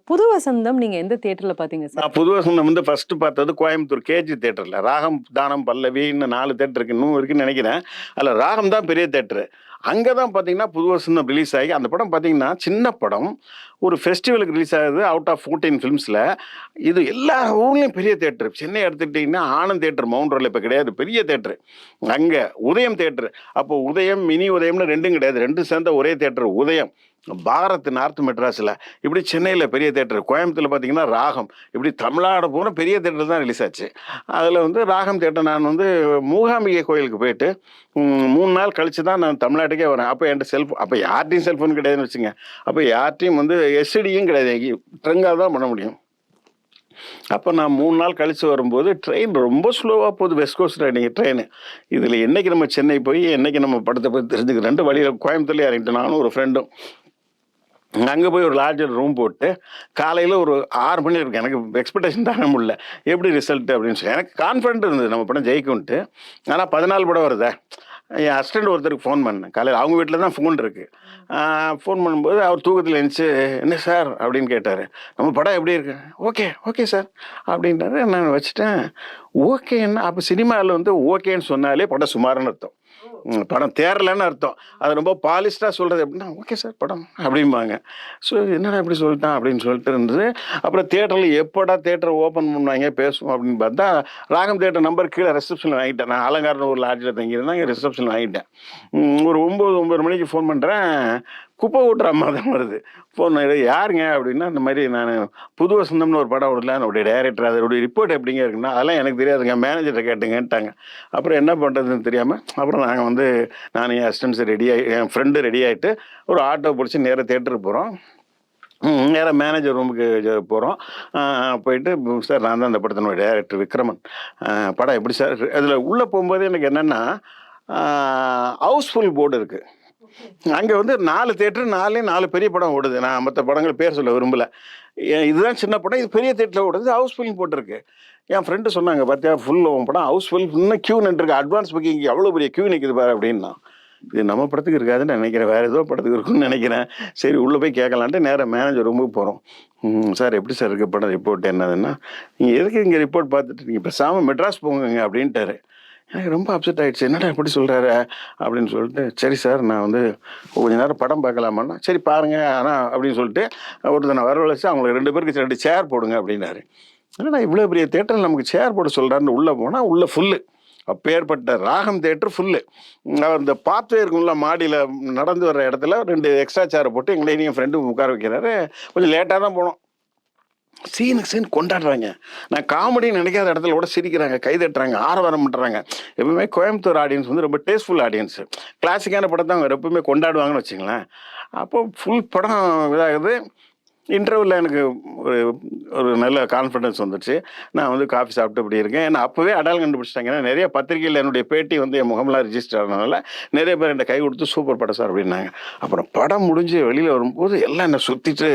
புது வசந்தம் நீங்க எந்த தியேட்டர்ல பாத்தீங்க சார்?
நான் புது வசந்தம் வந்து ஃபர்ஸ்ட் பார்த்தது கோயம்புத்தூர் கேஜி தேட்டர்ல. ராகம், தானம், பல்லவி இன்னும் 4 தேட்டர் இருக்கு. இன்னும் இருக்குன்னு நினைக்கிறேன். அதில் ராகம் தான் பெரிய தேட்டரு. அங்கே தான் பார்த்தீங்கன்னா புது வசந்தம் ரிலீஸ் ஆகி அந்த படம் பார்த்தீங்கன்னா சின்ன படம் ஒரு ஃபெஸ்டிவலுக்கு ரிலீஸ் ஆகுது அவுட் ஆஃப் 14 ஃபிலிம்ஸில். இது எல்லா ஊர்லேயும் பெரிய தேட்டரு. சென்னை எடுத்துக்கிட்டிங்கன்னா ஆனந்த் தேட்டர் மவுண்ட் ரோடில் இப்போ கிடையாது, பெரிய தேட்டரு. அங்கே உதயம் தேட்டரு. அப்போ உதயம் மினி உதயம்னு ரெண்டும் கிடையாது, ரெண்டும் சேர்ந்த ஒரே தேட்டரு உதயம். பாரத் நார்த் மெட்ராஸில், இப்படி சென்னையில் பெரிய தேட்டர், கோயம்புத்தூரில் பார்த்தீங்கன்னா ராகம், இப்படி தமிழ்நாடு பூரா பெரிய தேட்டர் தான் ரிலீஸ் ஆச்சு. அதில் வந்து ராகம் தேட்டர் நான் வந்து மூகாம்பிகை கோயிலுக்கு போயிட்டு 3 நாள் கழிச்சு தான் நான் தமிழ்நாட்டுக்கே வரேன். அப்போ என்கிட்ட செல்ஃபோன், அப்போ யார்ட்டையும் செல்ஃபோன் கிடையாதுன்னு வச்சுங்க. அப்போ யார்ட்டையும் வந்து எஸ்டியும் கிடையாது, ட்ரங்காக தான் பண்ண முடியும். அப்போ நான் 3 நாள் கழிச்சு வரும்போது ட்ரெயின் ரொம்ப ஸ்லோவாக போகுது, வெஸ்ட் கோஸ்ட் ரைடிங் ட்ரெயின். இதில் என்னைக்கு நம்ம சென்னை போய் என்னைக்கு நம்ம படத்தை போய் தெரிஞ்சுக்க 2 வழியில் கோயம்புத்தூர்லேயே இறங்கிட்டேன், நானும் ஒரு ஃப்ரெண்டும். அங்கே போய் ஒரு லாட்ஜில் ரூம் போட்டு காலையில் ஒரு 6 மணி இருக்கு. எனக்கு எக்ஸ்பெக்டேஷன் தாங்க முடியல, எப்படி ரிசல்ட் அப்படின்னு சொல்லி. எனக்கு கான்ஃபிடென்ட் இருந்தது நம்ம படம் ஜெயிக்கும்ட்டு. ஆனால் 14 படம் வருதே. என் அசிஸ்டண்ட் ஒருத்தருக்கு ஃபோன் பண்ணேன் காலையில். அவங்க வீட்டில் தான் ஃபோன் இருக்குது. ஃபோன் பண்ணும்போது அவர் தூக்கத்தில் எழுந்துச்சு, என்ன சார் அப்படின்னு கேட்டார். நம்ம படம் எப்படி இருக்கு? ஓகே ஓகே சார் அப்படின்றாரு. நான் வச்சுட்டேன். ஓகேன்னா அப்போ சினிமாவில் வந்து ஓகேன்னு சொன்னாலே படம் சுமாருன்னு அர்த்தம், படம் தேரலன்னு அர்த்தம். அது ரொம்ப பாலிஸ்டாக சொல்கிறது எப்படின்னா, ஓகே சார் படம் அப்படிம்பாங்க. ஸோ என்னடா இப்படி சொல்லிட்டான் அப்படின்னு சொல்லிட்டு இருந்தது. அப்புறம் தேட்டரில் எப்போடா தேட்டரை ஓப்பன் பண்ணுவாங்க பேசுவோம் அப்படின்னு பார்த்தா, ராகம் தேட்டர் நம்பர் கீழே ரிசப்ஷனில் வாங்கிட்டேன். நான் அலங்காரம் ஒரு லாட்ஜில் தங்கியிருந்தேன், இங்கே ரிசப்ஷனில் வாங்கிட்டேன். ஒரு 9 மணிக்கு ஃபோன் பண்ணுறேன். குப்பை ஓட்டுற அம்மா தான் வருது. ஃபோன் யாருங்க அப்படின்னா, இந்த மாதிரி நான் புது வசந்தம்னு ஒரு படம் விடல, என்னுடைய டைரக்டர், அதோடைய ரிப்போர்ட் எப்படிங்க இருக்குன்னா, அதெல்லாம் எனக்கு தெரியாதுங்க, மேனேஜர்கிட்ட கேட்டுங்கன்ட்டாங்க. அப்புறம் என்ன பண்ணுறதுன்னு தெரியாமல் அப்புறம் நாங்கள் வந்து நான் என் அசிஸ்டன்ஸ் ரெடி ஆகி, என் ஃப்ரெண்டு ரெடி ஆகிட்டு ஒரு ஆட்டோ பிடிச்சி நேராக தேட்டருக்கு போகிறோம். நேராக மேனேஜர் ரூமுக்கு போகிறோம். போயிட்டு சார் நான் தான் அந்த படத்தினுடைய டைரக்டர் விக்ரமன். படம் எப்படி சார் அதில் உள்ளே போகும்போது எனக்கு என்னென்னா ஹவுஸ்ஃபுல் போர்டு இருக்குது. அங்கே வந்து 4 தியேட்டர் 4 பெரிய படம் ஓடுது. நான் மற்ற படங்கள் பேர் சொல்ல விரும்பல. இதுதான் சின்ன படம், இது பெரிய தியேட்டரில் ஓடுது, ஹவுஸ்ஃபுல்னு போட்டிருக்கு. என் ஃப்ரெண்டு சொன்னாங்க, பார்த்தியா ஃபுல் படம் ஹவுஸ்ஃபுல், இன்னும் க்யூ நின்றுருக்கு, அட்வான்ஸ் புக்கிங் எவ்வளோ பெரிய க்யூ நிற்குது பாரு அப்படின்னா. இது நம்ம படத்துக்கு இருக்காதுன்னு நினைக்கிறேன், வேறு ஏதோ படத்துக்கு இருக்குன்னு நினைக்கிறேன். சரி உள்ளே போய் கேட்கலான்ட்டு நேராக மேனேஜர் ரூமுக்கு போகிறோம். சார் எப்படி சார் இருக்குது படம், ரிப்போர்ட் என்னதுன்னா, நீங்கள் எதுக்கு இங்கே ரிப்போர்ட் பார்த்துட்டு நீங்கள் பேசாமல் மெட்ராஸ் போங்க அப்படின்ட்டாரு. எனக்கு ரொம்ப அப்செட் ஆகிடுச்சு, என்னடா எப்படி சொல்கிறாரு அப்படின்னு சொல்லிட்டு, சரி சார் நான் வந்து கொஞ்சம் நேரம் படம் பார்க்கலாமான்னா, சரி பாருங்கள் ஆனால் அப்படின்னு சொல்லிட்டு ஒருத்தனை வரவழைச்சு அவங்களுக்கு 2 பேருக்கு 2 சேர் போடுங்க அப்படின்னாரு. ஏன்னா இவ்வளோ பெரிய தேட்டரில் நமக்கு சேர் போட சொல்கிறாருன்னு உள்ளே போனால் உள்ளே ஃபுல்லு. அப்பேற்பட்ட ராகம் தேட்டர் ஃபுல்லு. அந்த பாத்வே இருக்கும்ல மாடியில் நடந்து வர்ற இடத்துல 2 எக்ஸ்ட்ரா சேரை போட்டு எங்களையும் என் ஃப்ரெண்டு உட்கார வைக்கிறாரு. கொஞ்சம் லேட்டாக தான் போனோம். சீனுக்கு சீன் கொண்டாடுறாங்க. நான் காமெடின்னு நினைக்காத இடத்துல கூட சிரிக்கிறாங்க, கை தட்டுறாங்க, ஆரவாரம் பண்ணுறாங்க. எப்பவுமே கோயம்புத்தூர் ஆடியன்ஸ் வந்து ரொம்ப டேஸ்ட்ஃபுல் ஆடியன்ஸு. கிளாசிக்கான படத்தை அவங்க எப்பவுமே கொண்டாடுவாங்கன்னு வச்சுங்களேன். அப்போது ஃபுல் படம் இதாகுது. இன்டர்வியூவில் எனக்கு ஒரு ஒரு நல்ல கான்ஃபிடன்ஸ் வந்துடுச்சு. நான் வந்து காஃபி சாப்பிட்டு இப்படி இருக்கேன். ஏன்னா அப்போவே அடையாளம் கண்டுபிடிச்சிட்டாங்க. ஏன்னா நிறைய பத்திரிகையில் என்னுடைய பேட்டி வந்து என் முகமெல்லாம் ரிஜிஸ்டர் ஆனதுனால நிறைய பேர் என்னை கை கொடுத்து சூப்பர் படம் சார் அப்படின்னாங்க. அப்புறம் படம் முடிஞ்சு வெளியில் வரும்போது எல்லாம் என்னை சுற்றிட்டு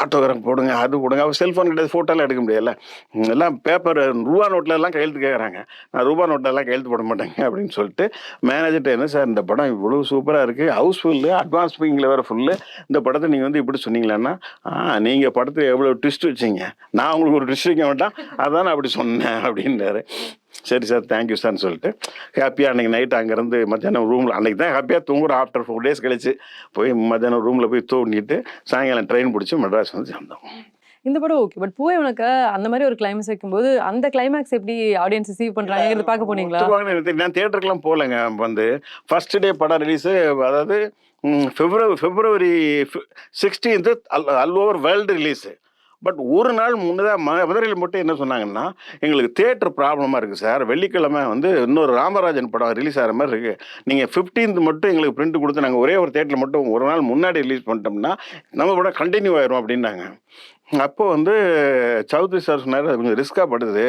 ஆட்டோகிராஃப் போடுங்க, அது போடுங்க. அவர் செல்ஃபோன் கிடையாது, ஃபோட்டோலாம் எடுக்க முடியல. எல்லாம் பேப்பர் ரூபா நோட்டில் எல்லாம் கையெழுத்து கேட்குறாங்க. நான் ரூபா நோட்டிலெல்லாம் கையெழுத்து போட மாட்டேங்க அப்படின்னு சொல்லிட்டு மேனேஜர்கிட்ட, என்ன சார் இந்த படம் இவ்வளோ சூப்பராக இருக்குது, ஹவுஸ்ஃபுல்லு, அட்வான்ஸ் புக்கிங்கில் வேறு ஃபுல்லு, இந்த படத்தை நீங்கள் வந்து இப்படி சொன்னீங்களான்னா, நீங்கள் படத்தை எவ்வளோ ட்விஸ்ட் வச்சிங்க, நான் உங்களுக்கு ஒரு ட்விஸ்ட் வைக்க மாட்டேன், அதான் நான் அப்படி சொன்னேன் அப்படின்றாரு. சரி சார் தேங்க்யூ சார்னு சொல்லிட்டு ஹாப்பியாக அன்றைக்கி நைட்டு அங்கேருந்து மத்தியானம் ரூமில், அன்றைக்கி தான் ஹாப்பியாக தூங்குறோம். ஆஃப்டர் 4 days கழிச்சு போய் மத்தியானம் ரூமில் போய் தூங்கிட்டு சாயங்காலம் ட்ரெயின் பிடிச்சி மெட்ராஸ் வந்து சேர்ந்தோம்.
இந்த படம் ஓகே. பட் பூவே உனக்கு அந்த மாதிரி ஒரு கிளைமேக்ஸ் வைக்கும்போது அந்த கிளைமேக்ஸ் எப்படி ஆடியன்ஸ் ரிசீவ் பண்றாங்க, இதை பார்க்க போனீங்களா?
நான் தியேட்டருக்குலாம் போகலைங்க. வந்து ஃபர்ஸ்ட் டே படம் ரிலீஸு, அதாவது February 16th all over world release. But ஒரு நாள் முன்னதாக மதுரையில் மட்டும் என்ன சொன்னாங்கன்னா, எங்களுக்கு தியேட்டர் ப்ராப்ளமாக இருக்குது சார், வெள்ளிக்கிழமை வந்து இன்னொரு ராமராஜன் படம் ரிலீஸ் ஆகிற மாதிரி இருக்குது, நீங்கள் 15th மட்டும் எங்களுக்கு பிரிண்ட் கொடுத்து நாங்கள் ஒரே ஒரு தியேட்டரில் மட்டும் ஒரு நாள் முன்னாடி ரிலீஸ் பண்ணிட்டோம்னா நம்ம படம் கண்டினியூ ஆயிரும் அப்படின்னாங்க. அப்போ வந்து சௌத்ரி சார் சொன்னார், அது கொஞ்சம் ரிஸ்க்காக படுது,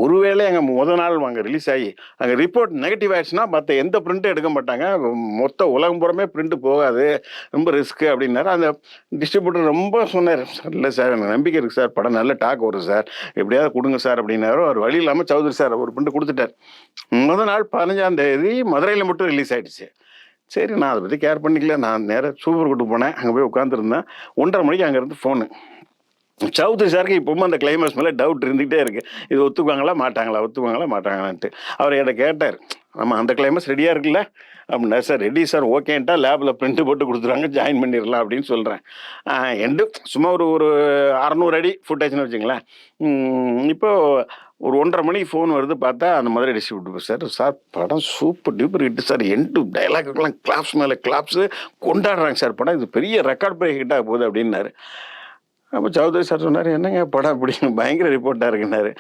ஒருவேளை எங்கள் நாள் அங்கே ரிலீஸ் ஆகி அங்கே ரிப்போர்ட் நெகட்டிவ் ஆயிடுச்சுன்னா மற்ற எந்த பிரிண்ட்டும் எடுக்க மாட்டாங்க, மொத்த உலகம் புறமே பிரிண்ட்டு போகாது, ரொம்ப ரிஸ்க்கு அப்படின்னாரு. அந்த டிஸ்ட்ரிபியூட்டர் ரொம்ப சொன்னார், இல்லை சார் எனக்கு நம்பிக்கை இருக்குது சார், படம் நல்ல டாக் வரும் சார், எப்படியாவது கொடுங்க சார் அப்படின்னாரு. ஒரு வழி இல்லாமல் சௌத்ரி சார் ஒரு பிரிண்ட் கொடுத்துட்டார். நாள் 15ஆம் தேதி மதுரையில் மட்டும் ரிலீஸ் ஆகிடுச்சு. சரி நான் அதை பற்றி கேர் பண்ணிக்கல. நான் நேராக சூப்பர் கூட்டு போனேன், அங்கே போய் உட்காந்துருந்தேன். 1:30 மணிக்கு அங்கேருந்து ஃபோனு. சௌத்ரி சாருக்கு இப்போவும் அந்த கிளைமேக்ஸ் மேலே டவுட் இருந்துகிட்டே இருக்குது, இது ஒத்துக்குவாங்களா மாட்டாங்களான்ட்டு. அவர் என்கிட்ட கேட்டார், நம்ம அந்த கிளைமேக்ஸ் ரெடியாக இருக்குல்ல அப்படின்னா, சார் ரெடி சார், ஓகேன்ட்டா லேபில் பிரிண்ட்டு போட்டு கொடுத்துருவாங்க, ஜாயின் பண்ணிடலாம் அப்படின்னு சொல்கிறேன். சும்மா ஒரு 600 அடி ஃபுட்டேஜ்னு வச்சுங்களேன். இப்போது ஒரு 1:30 மணிக்கு ஃபோன் வருது, பார்த்தா அந்த மதுரை டிஸ்ட்ரிபியூட்டர், சார் படம் super duper hit sir, end டைலாக்குக்கெல்லாம் கிளாப்ஸ் மேலே கிளாப்ஸு கொண்டாடுறாங்க சார், படம் இது பெரிய ரெக்கார்ட் பிரேக் ஹிட்டாக போகுது அப்படின்னாரு. அப்போ சௌத்ரி சார் சொன்னார், என்னங்க படம் அப்படி பயங்கர ரிப்போர்ட்டாக இருக்குன்னாரு.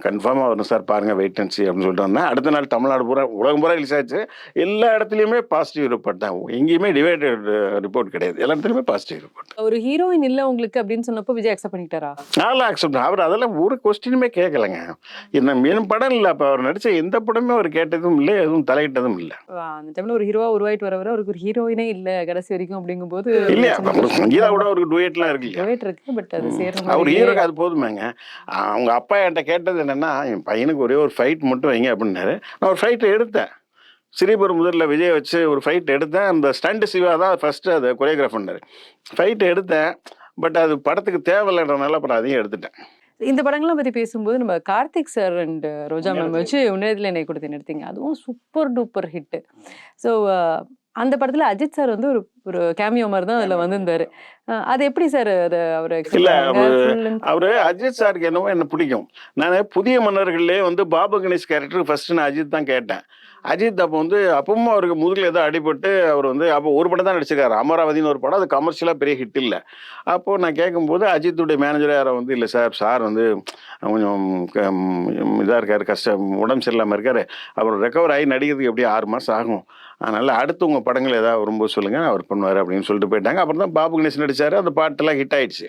கன்ஃபார்மாக வரணும் சார், பாருங்கள் வெயிட் அண்ட் சி அப்படின்னு சொல்லிட்டு வந்தேன். அடுத்த நாள் தமிழ்நாடு பூரா உலகம் பூரா ரிலீஸ் ஆச்சு. எல்லா இடத்துலையுமே பாசிட்டிவ் ரிப்போர்ட் தான், எங்கேயுமே டிவைடட் ரிப்போர்ட் கிடையாது, எல்லா இடத்துலையுமே பாசிட்டிவ் ரிப்போர்ட்.
ஒரு ஹீரோயின் இல்லை உங்களுக்கு அப்படின்னு சொன்னப்போ விஜய் அக்செப்ட் பண்ணிட்டாரா?
நல்லா அக்செப்ட். அவர் அதெல்லாம் ஒரு கொஸ்டினுமே கேட்கலைங்க. என்ன மீனும் படம் இல்லை, அப்போ அவர் நடித்த எந்த படமே அவர் கேட்டதும் இல்லை, எதுவும் தலையிட்டதும் இல்லை.
அந்த டைமில் ஒரு ஹீரோவா உருவாயிட்டு வர அவருக்கு ஒரு ஹீரோயினே இல்லை கடைசி வரைக்கும் அப்படிங்கும்போது
இல்லையா, சங்கீதா கூட அவருக்கு டுவேட்லாம் இருக்கு,
டுவேட் இருக்கு. பட் அது
அவர் ஹீரோக்கு அது போதுமேங்க. அவங்க அப்பா என்கிட்ட கேட்டது என்னென்னா, என் பையனுக்கு ஒரே ஒரு ஃபைட் மட்டும் வைங்க அப்படின்னாரு. நான் ஒரு ஃபைட்டை எடுத்தேன், ஸ்ரீபெரும்புதூரில் விஜய் வச்சு ஒரு ஃபைட் எடுத்தேன். அந்த ஸ்டண்ட் சிவா தான் ஃபஸ்ட்டு அதை கொரியோகிராஃப் பண்ணார். ஃபைட்டை எடுத்தேன், பட் அது படத்துக்கு தேவையில்லைன்றனால அப்புறம் அதையும் எடுத்துட்டேன்.
இந்த படங்கள்லாம் பற்றி பேசும்போது நம்ம Karthik sir and Roja ma'am வச்சு உன்னதத்தில் என்னை கொடுத்து நிறுத்திங்க, அதுவும் சூப்பர் டூப்பர் ஹிட்டு. ஸோ அந்த படத்தில் அஜித் சார் வந்து ஒரு கேமியோ மாதிரி தான் அதில் வந்திருந்தாரு. அது எப்படி சார் அது அவர்
இல்லை, அவர் அஜித் சாருக்கு என்னவோ என்ன பிடிக்கும். நான் புதிய மன்னர்கள்லேயே வந்து பாபு கணேஷ் கேரக்டர் ஃபஸ்ட்டு நான் அஜித் தான் கேட்டேன். அஜித் அப்போ வந்து அப்பவும் அவருக்கு முதுகில் ஏதோ அடிபட்டு அவர் வந்து அப்போ ஒரு படம் தான் நடிச்சிருக்காரு, அமராவதினு ஒரு படம், அது கமர்ஷியலாக பெரிய ஹிட் இல்லை. அப்போது நான் கேட்கும்போது அஜித்துடைய மேனேஜர் யாரை வந்து, இல்லை சார் வந்து கொஞ்சம் இதாக இருக்கார், கஷ்டம், உடம்பு சரியில்லாமல் இருக்கார், அப்புறம் ரெக்கவர் ஆகி நடிக்கிறதுக்கு எப்படியும் 6 மாதம் ஆகும், அதனால் அடுத்து உங்கள் படங்கள் ஏதாவது வரும்போது சொல்லுங்கள், அவர் பண்ணுவார் அப்படின்னு சொல்லிட்டு போயிட்டாங்க. அப்புறம் தான் பாபு கணேசன் நடிச்சார். அந்த பாட்டெல்லாம் ஹிட் ஆயிடுச்சு.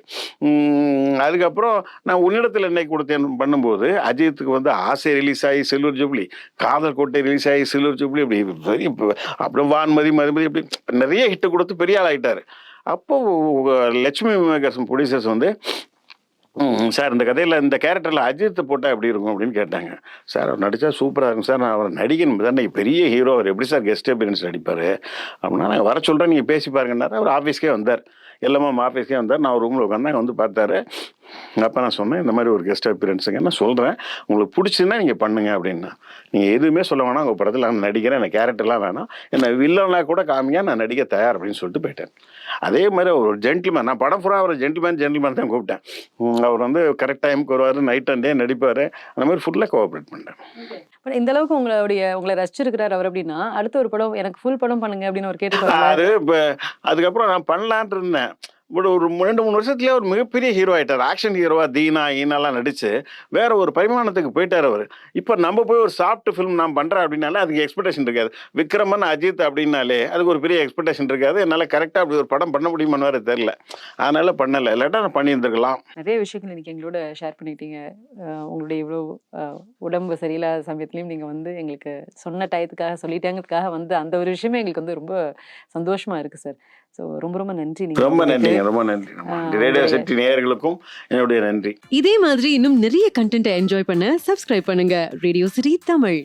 அதுக்கப்புறம் நான் உன்னிடத்தில் என்னை கொடுத்தேன் பண்ணும்போது அஜித்துக்கு வந்து ஆசை ரிலீஸ் ஆகி சில்வர் ஜூப்ளி, காதல் கோட்டை ரிலீஸ் ஆகி சில்வர் ஜூப்ளி, அப்படி பெரிய அப்படியே வான்மதி மதுமதி அப்படி நிறைய ஹிட்டு கொடுத்து பெரிய ஆள் ஆகிட்டார். அப்போது லட்சுமி மேகர்ஸ் ப்ரொடியூசர்ஸ் வந்து சார் இந்த கதையில் இந்த கேரக்டரில் அஜித் போட்டால் எப்படி இருக்கும் அப்படின்னு கேட்டாங்க. சார் அவர் நடித்தா சூப்பராக இருக்கும் சார், நான் அவர் நடிகன் தானே, பெரிய ஹீரோ, அவர் எப்படி சார் கெஸ்ட் அப்பியரன்ஸ் நடிப்பார் அப்படின்னா, நான் வர சொல்கிறேன் நீங்கள் பேசி பாருங்கன்னாரு. அவர் ஆஃபீஸ்க்கே வந்தார், எல்லாமே ஆஃபீஸ்க்கே வந்தார். நான் ஒரு ரூமில் உட்காந்து வந்து பார்த்தாரு. அப்போ நான் சொன்னேன், இந்த மாதிரி ஒரு கெஸ்ட் அப்பியரன்ஸுங்க நான் சொல்கிறேன், உங்களுக்கு பிடிச்சுன்னா நீங்கள் பண்ணுங்க அப்படின்னா. நீங்கள் எதுவுமே சொல்ல வேணாம், உங்கள் படத்தில் நான் நடிக்கிறேன், எனக்கு கேரக்டர்லாம் வேணாம், என்னை வில்லனா கூட காமிங்க, நான் நடிக்க தயார் அப்படின்னு சொல்லிட்டு போயிட்டேன். அதே மாதிரி ஒரு ஜென்டில்மேன், நான் படம் ஃபுல்லாக அவர் ஜென்டில்மேன் தான் கூப்பிட்டேன். அவர் வந்து கரெக்ட் டைமுக்கு வருவார், நைட் அண்ட் டே நடிப்பார். அந்த மாதிரி ஃபுல்லாக கோஆப்ரேட் பண்ணேன்.
பட் இந்த அளவுக்கு உங்களை ரசிச்சிருக்கிறார் அவர் அப்படின்னா, அடுத்த ஒரு படம் எனக்கு ஃபுல் படம் பண்ணுங்க அப்படின்னு அவர் கேட்டு
அது இப்போ அதுக்கப்புறம் நான் பண்ணலான்ட்டு இருந்தேன். பட் ஒரு 2-3 வருஷத்துலேயே ஒரு மிகப்பெரிய ஹீரோ ஆகிட்டார். ஆக்ஷன் ஹீரோவாக தீனா ஈனாலாம் நடித்து வேற ஒரு பரிமாணத்துக்கு போயிட்டார் அவர். இப்போ நம்ம போய் ஒரு சாஃப்ட் ஃபிலிம் நான் பண்ணுறேன் அப்படின்னாலே அதுக்கு எக்ஸ்பெக்டேஷன் இருக்காது. விக்ரமன் அஜித் அப்படின்னாலே அதுக்கு ஒரு பெரிய எக்ஸ்பெக்டேஷன் இருக்காது. என்னால் கரெக்டாக அப்படி ஒரு படம் பண்ண முடியுமான்னு வேறு தெரில. அதனால் பண்ணலை, இல்லாட்டா நான் பண்ணியிருந்துருக்கலாம்.
நிறைய விஷயங்கள் இன்னைக்கு எங்களோட ஷேர் பண்ணிட்டீங்க. உங்களுடைய இவ்வளோ உடம்பு சரியில்லாத சமயத்துலையும் நீங்கள் வந்து எங்களுக்கு சொன்ன டயத்துக்காக சொல்லிட்டாங்கிறதுக்காக வந்து அந்த ஒரு விஷயமே எங்களுக்கு வந்து ரொம்ப சந்தோஷமா இருக்கு சார். ஸோ ரொம்ப ரொம்ப நன்றி.
ரொம்ப நன்றிங்க, ரொம்ப நன்றி. ரேடியோ சிட்டி நேயர்களுக்கும் என்னுடைய நன்றி.
இதே மாதிரி இன்னும் நிறைய கண்டென்ட்டை என்ஜாய் பண்ண சப்ஸ்கிரைப் பண்ணுங்க ரேடியோ சிட்டி தமிழ்.